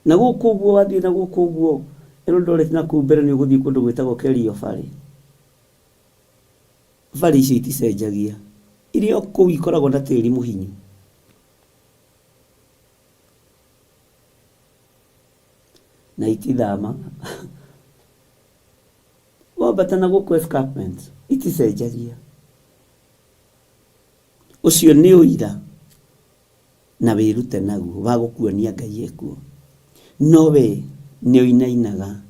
Na gũkũ ũguo wathiĩ na gũkũ ũguo Eldoret na kũu mbere nĩ ũgũthiĩ kũndũ gwĩtagwo Kerio Valley. Valley icio iticenjagia. Irio kũu ikoragwo na tĩri mũhinyu. Na itithama. Wambata na gũkũ escarpments iticenjagia. Ucio nĩ ũira na wĩrute naguo wa gũkuonia Ngai ekuo. Nowe nĩ ũinainaga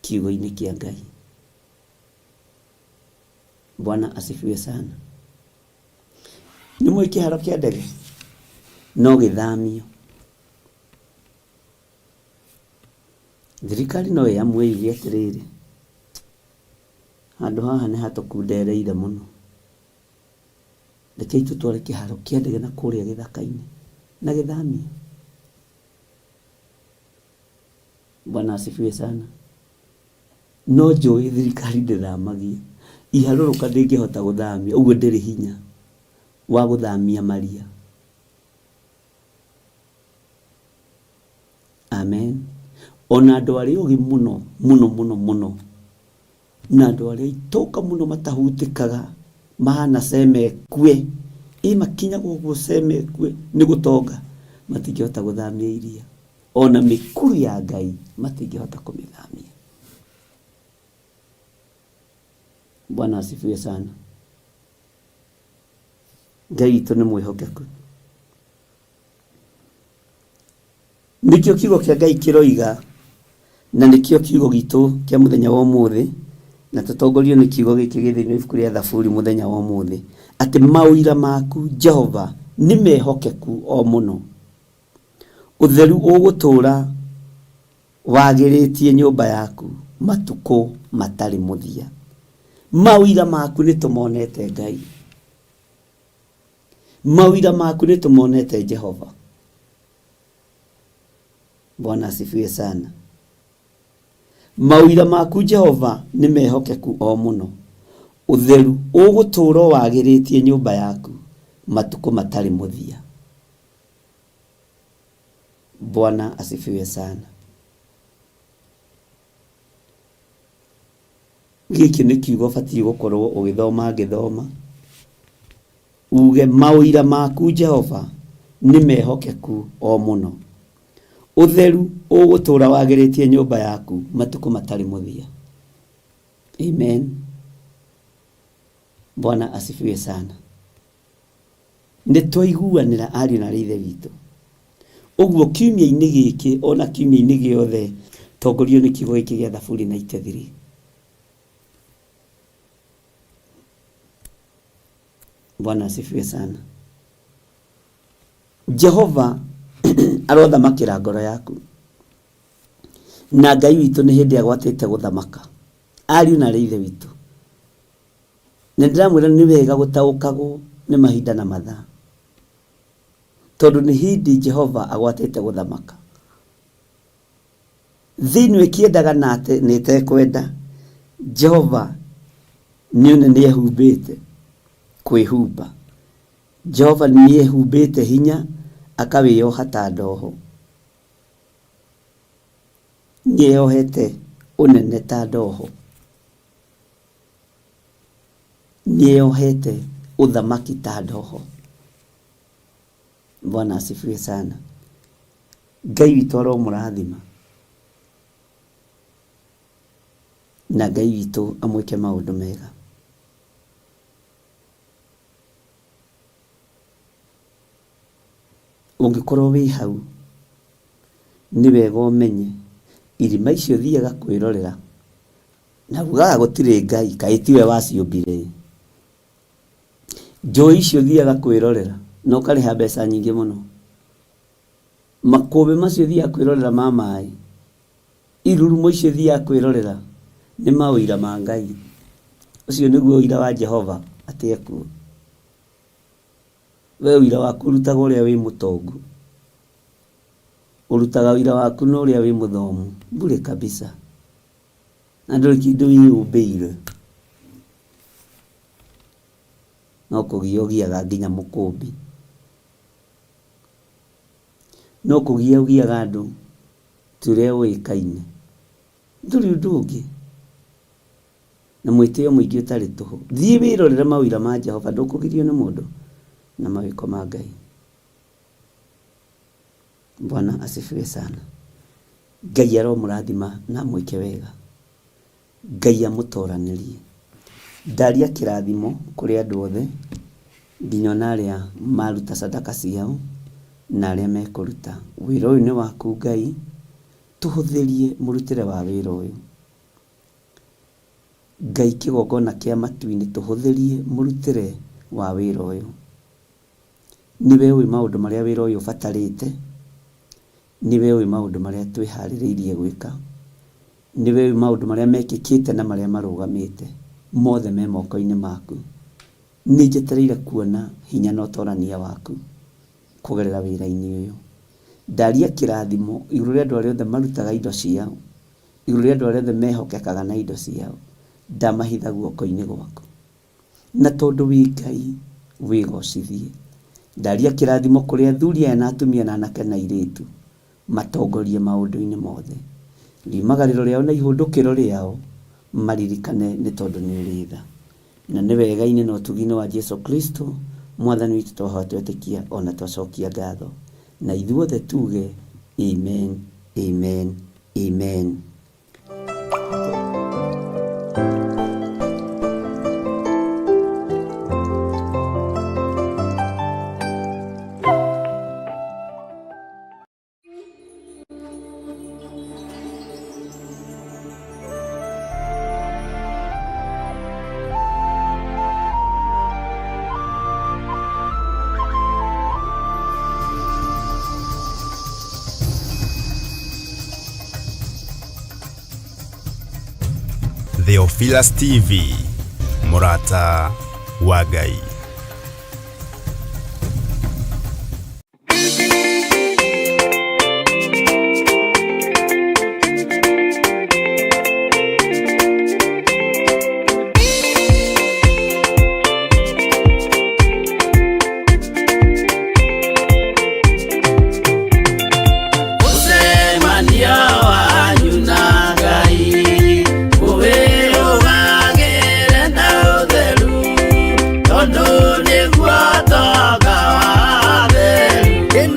kiugo-inĩ kĩa Ngai. Bwana asifiwe sana. Nĩ mũĩ kĩharo kĩa ndege no gĩthamio. Thirikari no yamwĩire atĩrĩrĩ, handũ haha nĩ hatũkundereire mũno, rekei tũtware kĩharo kĩa ndege na kũrĩa gĩthaka-inĩ na gĩthamio. Bwana asifiwe sana. No njũĩ thirikari ndĩthamagia. Iharũrũka ndĩngĩhota gũthamia, ũguo ndĩrĩ hinya wa gũthamia maria. Amen. Ona andũ arĩa ũgĩ mũno na andũ arĩa itoka mũno matahutĩkaga mahana semekwe makinyagwo ũguo semekwe nĩ gũtonga matingĩhota gũthamia iria. Ona mĩkuru ya Ngai matingĩhota kũmĩthamia. Bwana asifiwe sana. Ngai witũ nĩ mwĩhokeku. Nĩkĩo kiugo kĩa Ngai kĩroiga na nĩkĩo kiugo gitũ kĩa mũthenya wa ũmũthĩ, na tũtongorio nĩ kiugo gĩkĩ gĩthĩinĩ wa ibuku rĩa Thaburi mũthenya wa ũmũthĩ atĩ mawĩra maku Jehova nĩ mehokeku o mũno. Utheru ũgũtũra wagĩrĩtie nyũmba yaku matukũ matarĩ mũthia. Mawĩra maku nĩ tũmonete Ngai. Mawĩra maku nĩ tũmonete Jehova. Bwana asifiwe sana. Mawĩra maku Jehova nĩ mehokeku o mũno. Utheru ũgũtũra wagĩrĩtie nyũmba yaku matukũ matarĩ mũthia. Bwana asifiwe sana. Gĩkĩ nĩ kiugo batiĩ gũkorwo ũgĩthoma. Uge mawĩra maku Jehova nĩ mehokeku o mũno. Utheru ũgũtũra wagĩrĩtie nyũmba yaku matukũ matarĩ mũthia. Amen. Bwana asifiwe sana. Nĩ twaiguanĩra ariũ na ithe witũ. Ũguo kiumia-inĩ gĩkĩ ona kiumia-inĩ gĩothe tongorio nĩ kiugo gĩkĩ gĩa Thaburi 93. Bwana asifiwe sana. Jehova arothamakĩra ngoro yaku. Na Ngai witũ nĩ hĩndĩ agwatĩte gũthamaka. Ariũ na ithe witũ. Na ndĩramwĩra nĩ wega gũtaũkagwo nĩ mahinda na mathaa. Tondũ nĩ hĩndĩ Jehova agwatĩte gũthamaka. Thĩinĩ kĩendaga na nĩ tekwenda Jehova nĩ ehumbĩte kwĩhumba. Jehova nĩ ehumbĩte hinya akawĩyoha ta ndoho. Nĩ eyohete ũnene ta ndoho. Nĩ eyohete ũthamaki ta ndoho. Bwana asifiwe sana. Ngai witũ aromũrathima na Ngai witũ amwĩke maũndũ mega. Ũngĩkorwo wĩ hau nĩ wega ũmenye irima icio thiaga kwĩrorera na ugaga gũtirĩ Ngai, kaĩ tiwe waciũmbire. Njũĩ icio thiaga kwĩrorera na ũkarĩha mbeca nyingĩ mũno. Makũmbĩ macio thiaga kwĩrorera ma maĩ, irurumo icio thiaga kwĩrorera nĩ maũira ma Ngai. Ũcio nĩguo ũira wa Jehova atĩ ekuo. We ũira waku ũrutaga ũrĩa wĩ mũtongu, ũrutaga ũira waku na ũrĩa wĩ mũthomu bure kabisa, na ndũrĩ kĩndũ wĩyũmbĩire. No kũgia ũgiaga nginya mũkũmbĩ, no kũgia ũgiaga andũ tũrĩa ũĩkaine, ndũrĩ ũndũ ũngĩ, na mwĩtĩo mũingĩ ũtarĩ tũhũ. Thiĩ wĩrorere mawĩra ma Jehova, ndũkũgirio nĩ mũndũ na mawĩko ma Ngai. Bwana asifiwe sana. Ngai aromũrathima na amwĩke wega. Ngai amũtoranĩrie. Ndaria kĩrathimo kũrĩ andũ othe, nginya ona arĩa maruta sadaka ciao na arĩa mekũruta. Wĩra ũyũ nĩ waku Ngai, tũhũthĩrie mũrutĩre wa wĩra ũyũ. Ngai kĩgongona kĩa matu-inĩ, tũhũthĩrie mũrutĩre wa wĩra ũyũ. Niwe ũĩ maũndũ marĩa wĩra ũyũ ũbatarĩte, niwe ũĩ maũndũ marĩa twĩharĩrĩirie gwĩka, niwe ũĩ maũndũ marĩa mekĩkĩte na marĩa marũgamĩte, mothe me moko-inĩ maku. Nĩ njetereire kuona hinya na ũtorania waku kũgerera wĩra-inĩ ũyũ. Ndaria kĩrathimo igũrũ rĩa andũ arĩa othe marutaga indo ciao, igũrũ rĩa andũ arĩa othe mehokekaga na indo ciao, ndamahitha guoko-inĩ gwaku. Na tondũ wĩ Ngai, wĩgocithie. Ndaria kĩrathimo kũrĩ athuri aya na atumia na anake na airĩtu, matongorie maũndũ-inĩ mothe. Riumagarĩro rĩao na ihũndũkĩro rĩao maririkane nĩ tondũ nĩ ũrĩ tha. Na nĩ wega-inĩ na ũtugi-inĩ wa Jesu Kristo mwathani witũ twahoya twetĩkia ona twacokia ngatho. Na ithuothe tuge amen, amen, amen. Theophilus TV, Murata wa Ngai.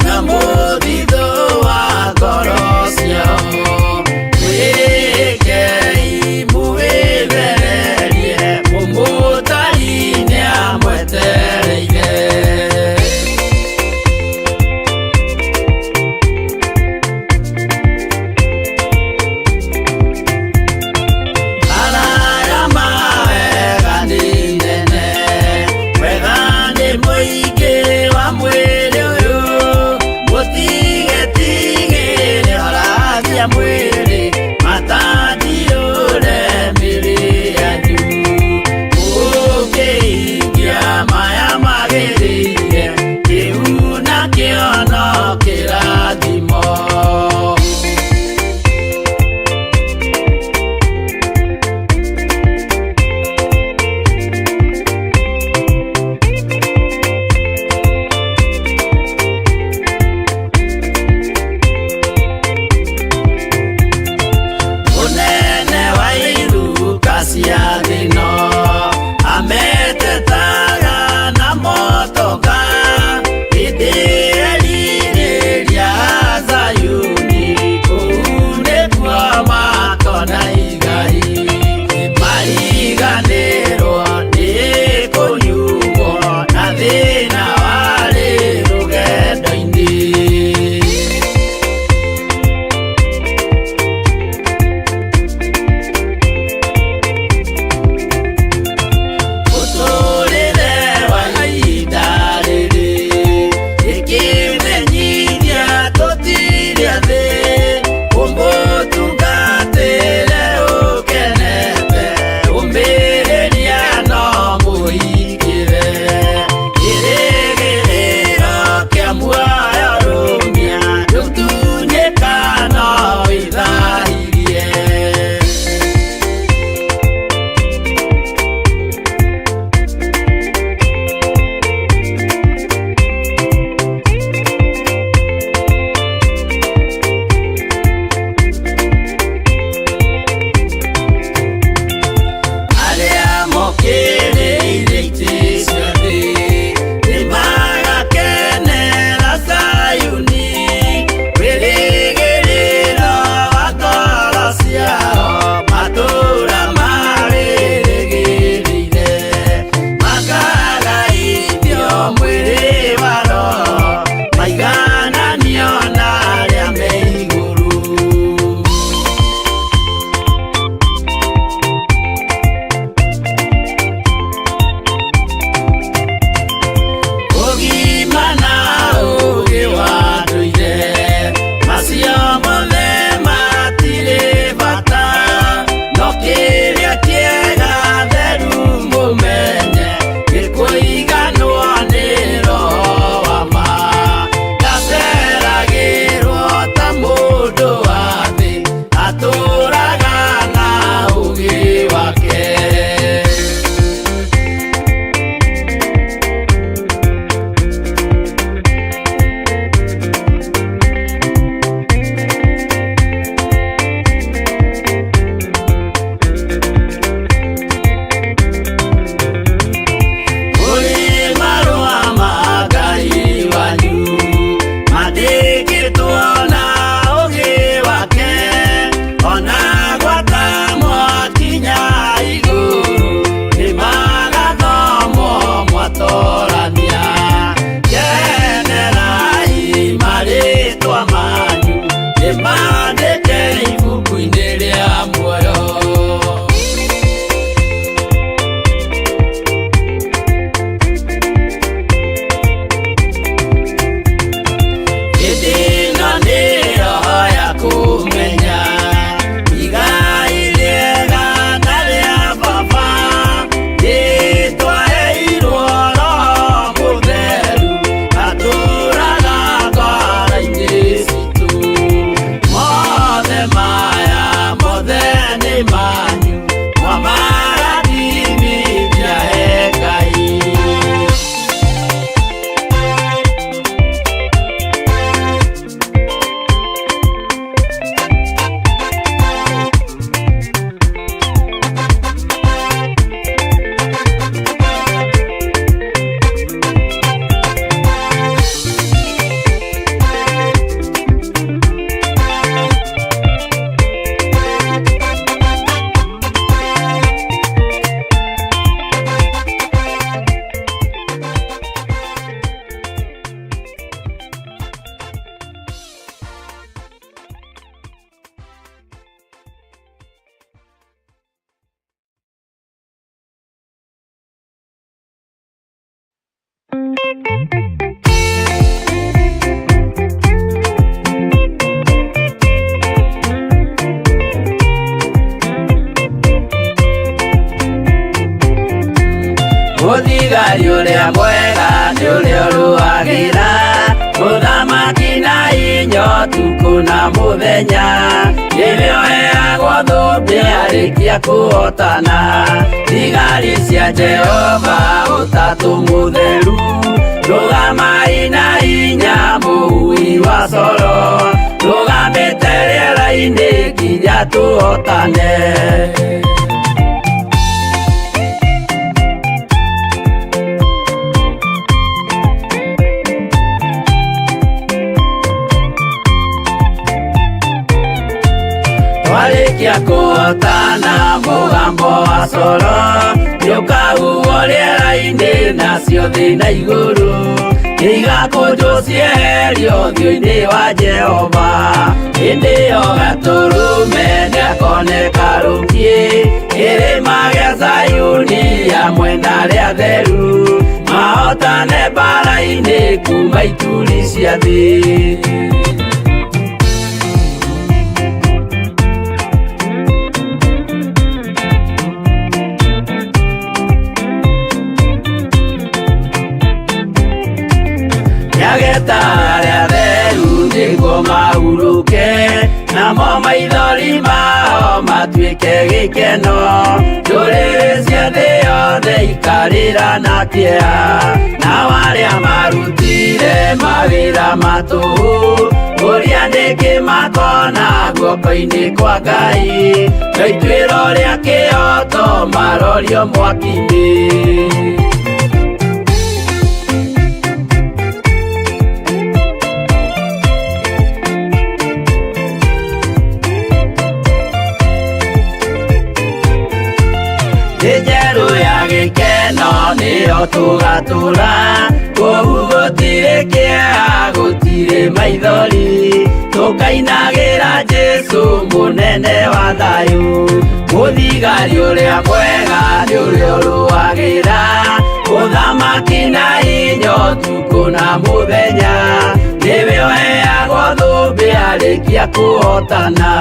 No, Mũthigari ũrĩa mwega nĩ ũrĩa ũrũagĩra mũthamaki na hinya ũtukũ na mũthenya, nĩwe ũheagwo thũmbĩ arĩkia kũhotana. Thigari cia Jehova ũtatũ mũtheru, rũgamai na hinya mũhui wa coro, rũgamĩte rĩera-inĩ nginya tũhotane. Twarĩkia kũhotana mũgambo wa coro nĩũkahuhwo rĩera-inĩ nacio thĩ na igũrũ, igakũnjwo cieherio ũthiũ-inĩ wa Jehova. Hĩndĩ ĩyo Gatũrũme nĩakoneka rũngiĩ kĩrĩma gĩa Zayuni hamwe na arĩa atheru, mahotane mbara-inĩ kuma ituri cia thĩ. Nĩageta arĩa atheru nĩguo mahurũke, namo maithori mao matuĩke gĩkeno. Ndũrĩrĩ cia thĩ yothe ikarĩra na kĩeha, nao arĩa marutire mawĩra matũhũ, ũrĩa nĩngĩ makona guoko-inĩ kwa Ngai, na ituĩro rĩa kĩhoto marorio mwaki-inĩ. Njerũ ya gĩkeno nĩyo tũgatũra, kũu gũtirĩ kĩeha gũtirĩ maithori, tũkainagĩra Jesũ mũnene wa thayũ. Mũthigari ũrĩa mwega nĩ ũrĩa ũrũagĩra ũthamaki na hinya ũtukũ na mũthenya, nĩwe ũheagwo thũmbĩ arĩkia kũhotana.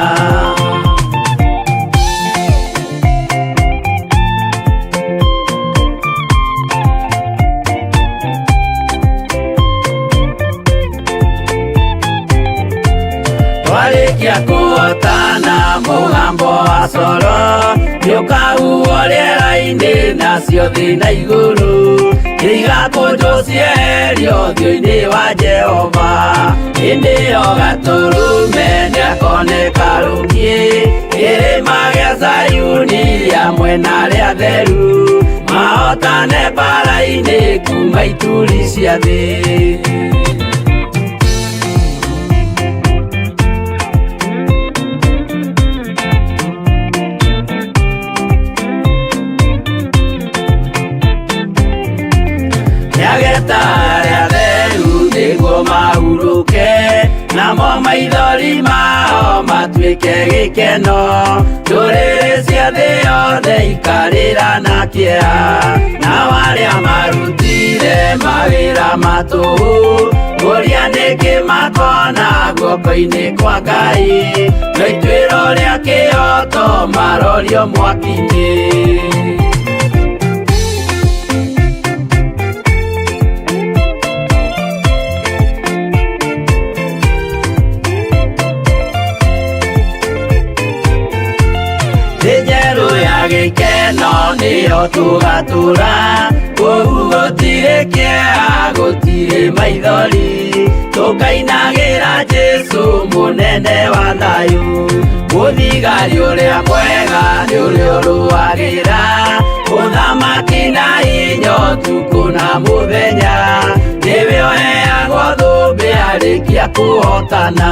Twarĩkia kũhotana mũgambo wa coro nĩũkahuhwo rĩera-inĩ nacio thĩ na igũrũ, igakũnjwo cieherio ũthiũ-inĩ wa Jehova. Hĩndĩ ĩyo Gatũrũme nĩakoneka rũngiĩ kĩrĩma gĩa Zayuni hamwe na arĩa atheru, mahotane mbara-inĩ kuma ituri cia thĩ. Nĩageta arĩa atheru nĩguo mahurũke, namo maithori mao matuĩke gĩkeno. Ndũrĩrĩ cia thĩ yothe ikarĩra na kĩeha, nao arĩa marutire mawĩra matũhũ, ũrĩa nĩngĩ makona guoko-inĩ kwa Ngai, na ituĩro rĩa kĩhoto marorio mwaki-inĩ. Njerũ ya gĩkeno nĩyo tũgatũra, kũu gũtirĩ kĩeha gũtirĩ maithori, tũkainagĩra Jesũ mũnene wa thayũ. Mũthigari ũrĩa mwega nĩ ũrĩa ũrũagĩra ũthamaki na hinya ũtukũ na mũthenya, nĩwe ũheagwo thũmbĩ arĩkia kũhotana.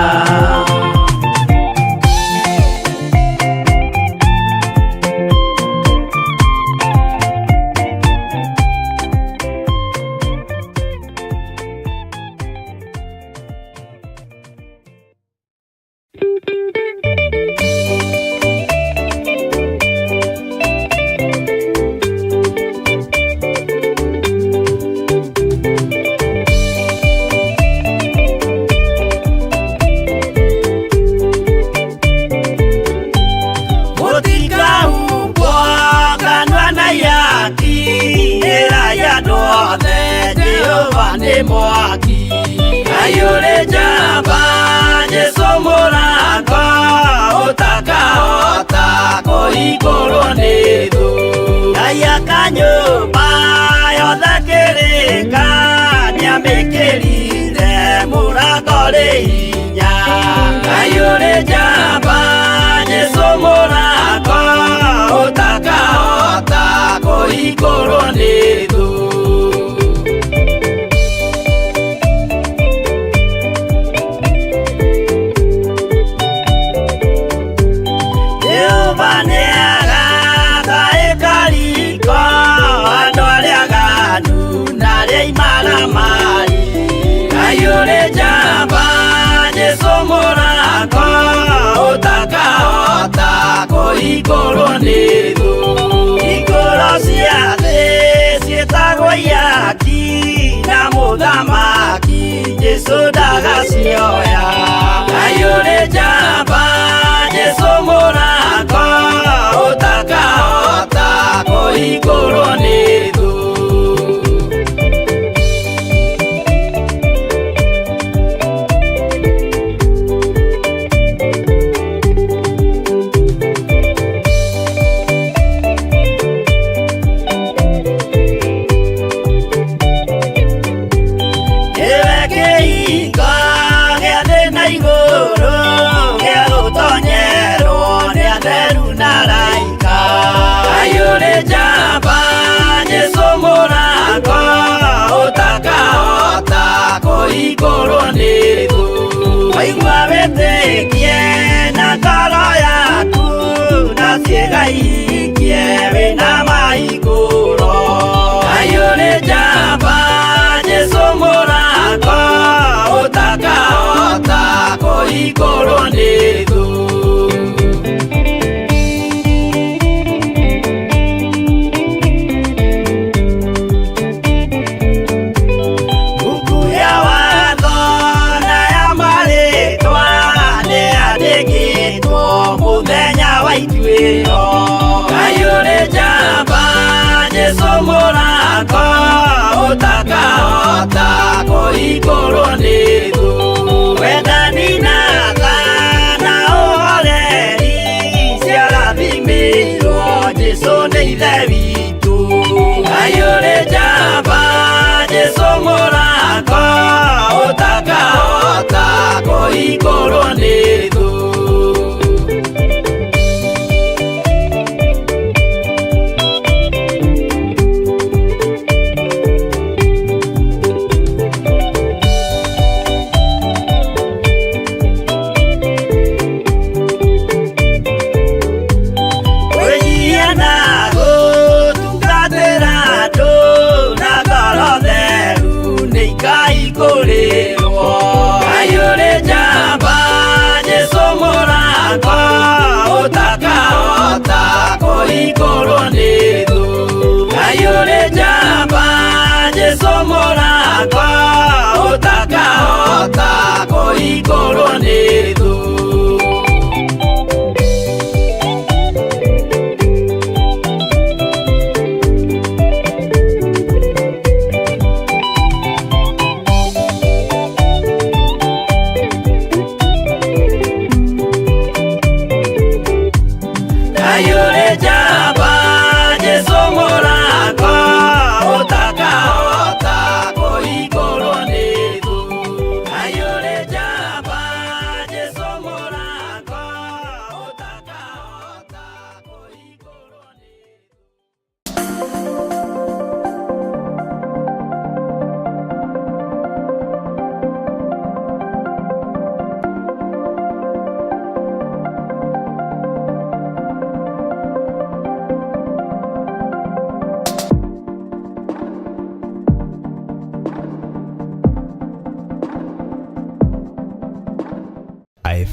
nĩ mwaki. Ngai ũrĩ njamba, Jesũ mũrango, ũtakahota kũhingũrwo nĩ thũ. Ngai akanyũmba yothe kĩrĩka, nĩamĩkĩrire mũrango rĩ hinya. Ngai ũrĩ njamba, Jesũ mũrango, ũtakahota kũhingũrwo nĩ thũ. Jehova nĩagathaĩka riko andũ arĩa aganu na arĩa imaramari. Ngai ũrĩ njamba, Jesũ mũrango, ũtakahota kũhingũrwo nĩ thũ. Hingũro cia thĩ ciĩtagwo ihaki, na mũthamaki Jesũ ndagacioya. Ngai ũrĩ njamba, Jesũ mũrango, ũtakahota kũhingũrwo nĩ thũ. Nĩwe kĩhingo gĩa thĩ na igũrũ, gĩa gũtonyerwo nĩ atheru na araika. Ngai ũrĩ njamba, Jesũ mũrango, ũtakahota kũhingũrwo nĩ thũ. Waigua wĩtĩkie na ngoro yaku, na ciĩga ihikie wĩna mahingũro. Ngai ũrĩ njamba, Jesũ mũrango, ũtakahota kũhingũrwo nĩ thũ. Mbuku ya watho na ya marĩtwa nĩyandĩkĩtwo mũthenya wa ituĩro. Ngai ũrĩ njamba, Jesũ mũrango, ũtakahota kũhingũrwo nĩ thũ. Wendani na tha na ũhoreri ciarathimĩirwo Jesũ nĩ ithe witũ. Ngai ũrĩ njamba, Jesũ mũrango, ũtakahota kũhingũrwo nĩ thũ. Kwĩnyihia na gũtungatĩra andũ na ngoro theru nĩikahingũrĩrwo. Ngai ũrĩ njamba, Jesũ mũrango, ũtakahota kũhingũrwo nĩ thũ. Ngai ũrĩ njamba, Jesũ mũrango, ũtakahota kũhingũrwo nĩ thũ. Ngai ũrĩ njamba, Jesũ mũrango, ũtakahota kũhingũrwo nĩ thũ. Ngai ũrĩ njamba, Jesũ mũrango.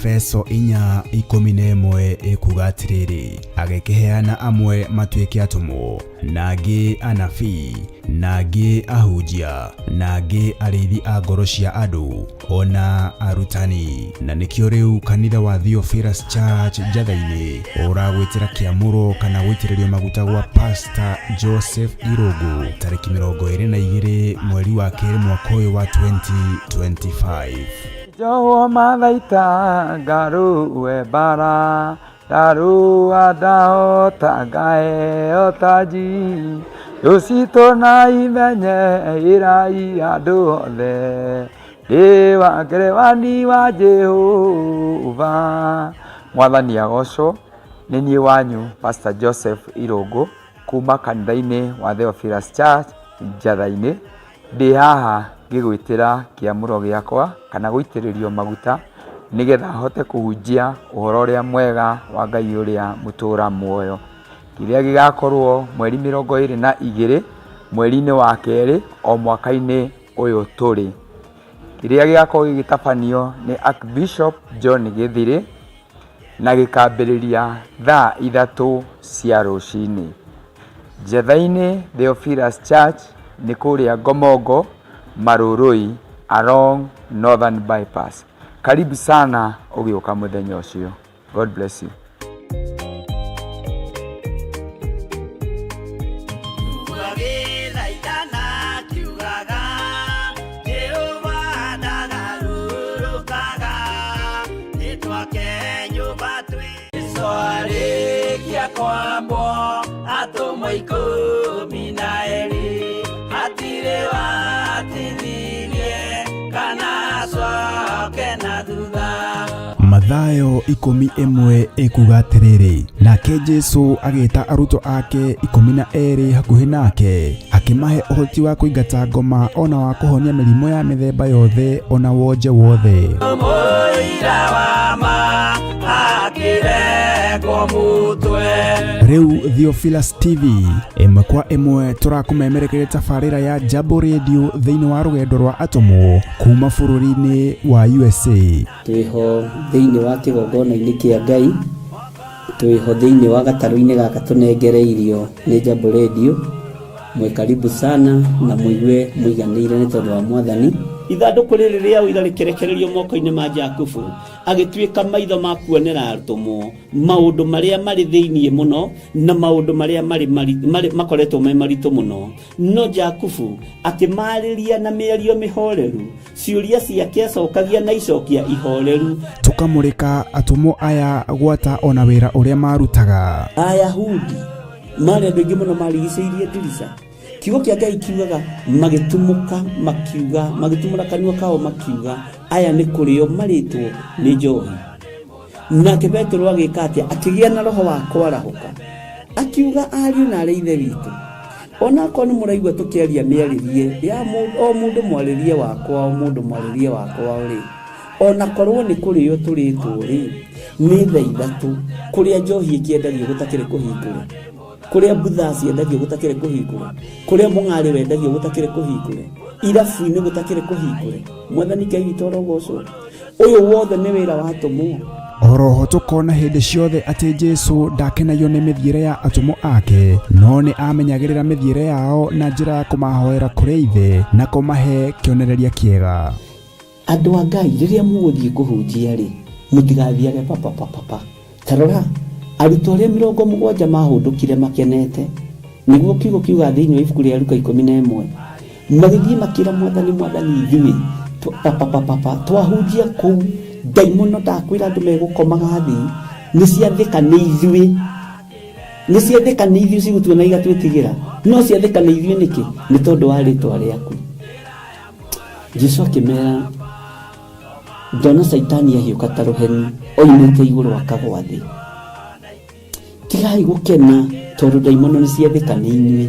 Efeso 4:11 ikuga atiriri, agekeheana amwe matuike atumo, nagi anabii, nagi ahunjia, nagi arithi a ngoro cia andu, ona arutani. Na nikio riu kanitha wa Theophilus Church Njathaini uragwitira kiamuro kana gwitiririo maguta gwa Pastor Joseph Irogo tariki 22 mweri wa keri mwaka uyu wa 2025. Jowo mathaita ngaru webara daru adao tagae otaji yosito na imenye irai andu othe ewa grewani wa Jehova. Mwathani agocwo. Nĩ niĩ wanyu Pastor Joseph Irogo kuma kanitha-inĩ wa Theophilus Church Njathaini. Ndĩ haha ngĩgwĩtĩra kĩamũro gĩakwa kana gũitĩrĩrio maguta nĩgetha hote kũhunjia ũhoro ũrĩa mwega wa Ngai ũrĩa mũtũra muoyo. Kĩrĩa gĩgakorwo mweri 22 mweri-inĩ wa kerĩ o mwaka-inĩ ũyũ tũrĩ. Kĩrĩa gĩgakorwo gĩgĩtabanio nĩ Archbishop John Gĩthiri na gĩkambĩrĩria thaa 3 cia rũcinĩ. Njathaini Theophilus Church nĩ kũrĩa Ngomongo Marũrũi along Northern Bypass. Karibu sana ũgĩũka mũthenya ũcio. God bless you. Mathayo 10:1 ikuga atiriri, nake Jesu agĩta arutwo ake 12 hakuhĩ nake, akĩmahe ũhoti wa kũingata ngoma ona wa kũhonia mĩrimũ ya mĩthemba yothe ona wonje wothe. Riu Theophilus TV ĩmwe kwa ĩmwe tũrakũmemerekeria tabarĩra ya Jambo Radio thĩinĩ wa rũgendo rwa atomo kuma bũrũri-inĩ wa USA. Twĩho thĩinĩ wa kĩgongona-inĩ kĩa Ngai, twĩho thĩinĩ wa gatarũ-inĩ gaka tũnengereirio nĩ Jambo Radio. Mwe karibu sana na muigue muiganĩire nĩ tondũ wa Mwathani. Ithandũkũ rĩrĩ rĩa ũira rĩkĩrekererio moko-inĩ ma Jakubu, agĩtuĩka maitho ma kuonera arũtũmwo maũndũ marĩa marĩ thĩinĩ mũno na maũndũ marĩa makoretwo me maritũ mũno. No Jakubu akĩmarĩria na mĩario mĩhoreru, ciũria ciake acokagia na icokia ihoreru. Tukamũrĩka atũmwo aya gwata ona wĩra ũrĩa marutaga. Ayahudi marĩ andũ aingĩ mũno marigicĩirie ndirica. Kiugo kĩa Ngai kiugaga magĩtumũka makiuga, magĩtumũra kanua kao makiuga aya nĩ kũrĩo marĩtwo nĩ njohi. Nake Petero agĩka atĩa? Akĩgĩa na roho wa kwarahũka, akiuga ariũ na arĩ ithe witũ, ona korwo nĩ mũraigua tũkĩaria mĩarĩrie ya o mũndũ mwarĩrie wakwa, o mũndũ mwarĩrie wakwa rĩ, ona korwo nĩ kũrĩo tũrĩtwo rĩ, nĩ thaa 3 kũrĩa njohi ĩkĩendagio gũtakĩrĩ kũhingũre, kũrĩa mbutha ciendagio gũtakĩrĩ kũhingũre, kũrĩa mũng'arĩ wendagio gũtakĩrĩ kũhingũre, irabu-inĩ gũtakĩrĩ kũhingũre. Mwathani Ngai witũ arogocwo. Ũyũ wothe nĩ wĩra wa atũmwo. Oroho tukona hĩndĩ ciothe atĩ Jesu ndakenagio nĩ mĩthiĩre ya atũmwo ake, no nĩ amenyagĩrĩra mĩthiĩre yao na njĩra ya kũmahoera kũrĩ ithe na kũmahe kĩonereria kĩega. Andũ a Ngai rĩrĩa mũgũthiĩ kũhunjia rĩ, mũtigathiage papa. Tarora arutwo arĩa 70 mahũndũkire makenete, nĩguo kiugo kiuga thĩinĩ wa ibuku rĩa Luka 11, magĩthiĩ makĩra Mwathani ithuĩ twahunjia kũu, ndaimono ndakwĩra andũ megũkomaga thĩ, nĩciathĩka nĩ ithuĩ cigũtuona igatwĩtigĩra, no ciathĩka nĩ ithuĩ nĩkĩ? Nĩ tondũ wa rĩtwa rĩaku. Jesũ akĩmera, ndona Saitani ahiũka ta rũheni oimĩte igũrũ akagwa thĩ. Tigai gũkena tondũ ndaimono nĩciathĩka nĩ inyuĩ,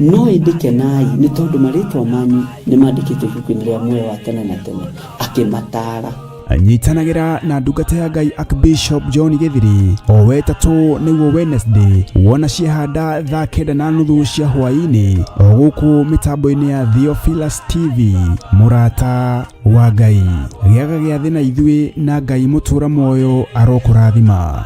no ĩndĩkenai nĩ tondũ marĩtwa manyu nĩ mandĩkĩtwo ibuku-inĩ rĩa muoyo wa tene na tene. Akĩmataara. nyitanagira na ndungata ya Ngai Archbishop John Githiri o wetatu niguo Wednesday wona ciehanda thaa 9:30 cia hwaini o guku mitambo-ini ya Theophilus TV murata wa Ngai giaga gia thina ithui na Ngai mutura moyo arokurathima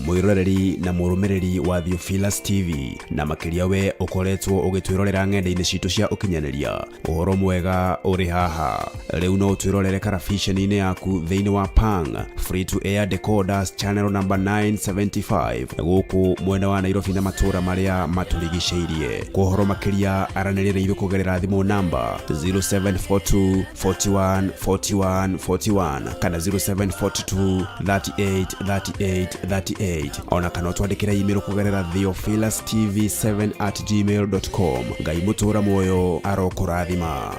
mwiroreri na murumiriri wa Theophilus TV na makiria we ukoretwo ugitwirorera ng'enda-ini citu cia ukinyaniria uhoro mwega uri haha riu no twirorere karabiceni-ini yaku thiini wa Pang free to air decoders channel number 975 guku mwena wa Nairobi na matura maria maturigiceirie kuhoro makiria aranirire ithu kugerera thimu namba 0742 41 41 41 kana 0742 38 38 38 ona kana twandikira email kugerera theophilustv7@gmail.com. Ngai mutura moyo arokurathima.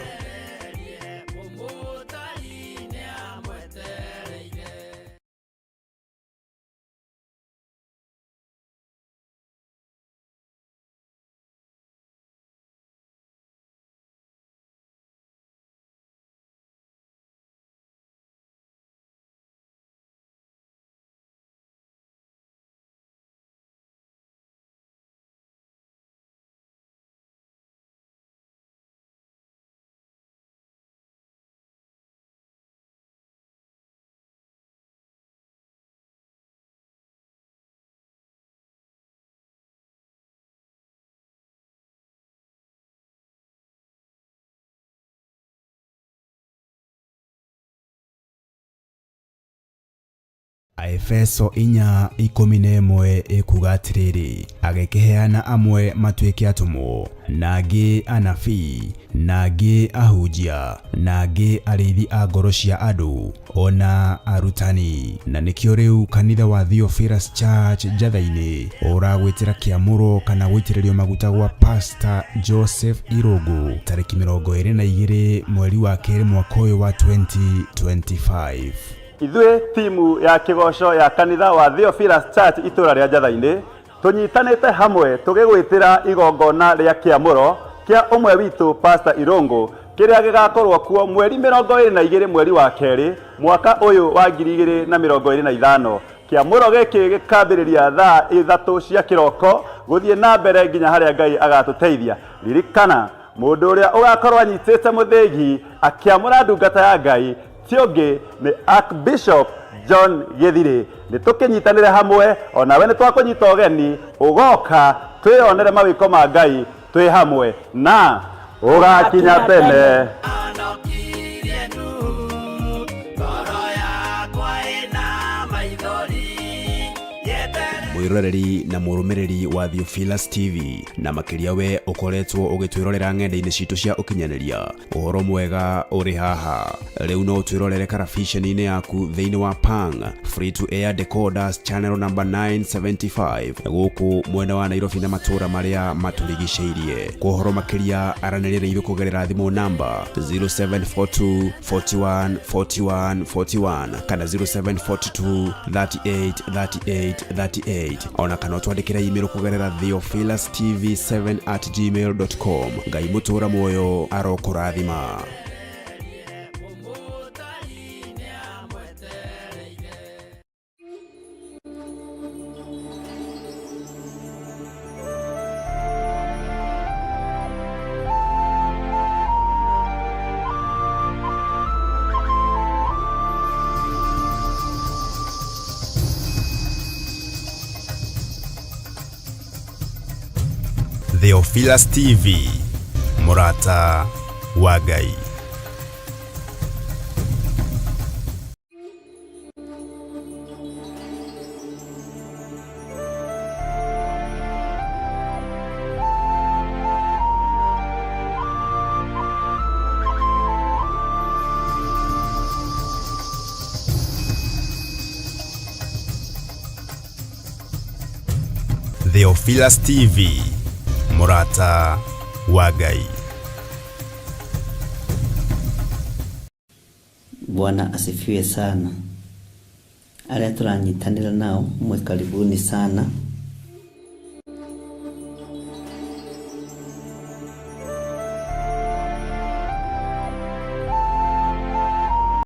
Efeso 4:11 ikuga atiriri agekeheana amwe matuike atumo nagi anabii nagi ahunjia nagi arithi a ngoro cia andu ona arutani na nikio riu kanitha wa Theophilus Church Njatha-ini uragwitira kiamuro kana gwitiririo maguta gwa Pastor Joseph Irogo tariki 22 mweri wa 2 mwaka uyu wa 2025. Ithuĩ timu ya kigoco ya kanitha wa Theophilus Church itura ria Njatha-ini tunyitanite hamwe tugigwitira igongona ria kiamuro kia umwe witu Pastor Irongo kiria gigakorwo kuo mweri 22 mweri wa 2 mwaka uyu wa 2025. Kiamuro giki gikambiriria thaa 3 cia kiroko guthie na mbere nginya haria Ngai agatuteithia. Ririkana mundu uria ugakorwo anyitite muthegi akiamura ndungata ya Ngai tionge ni Archbishop John Githiri. Ni tukinyitanire hamwe ona we ni twakunyita ugeni ugoka twionere mawiko ma Ngai twi hamwe na ugakinya tene. mwiroreri na murumiriri wa Theophilus TV na makiria we ukoretwo ugitwirorera ng'enda-ini citu cia ukinyaniria uhoro mwega uri haha riu no twirorere karabiceni-ini yaku thiini wa Pang free to air decoders channel number 975 guku mwena wa Nairobi na matura maria maturigiceirie kuhoro makiria aranirire ithu kugerera thimu namba 0742 41 41 41 kana 0742 38 38 38 ona kana twandikira email kugerera theophilustv7@gmail.com. Ngai mutura moyo arokurathima. Theophilus TV murata wa Ngai. Theophilus TV murata wa Ngai. Bwana asifiwe sana. Aria turanyitanira nao mwe karibuni sana.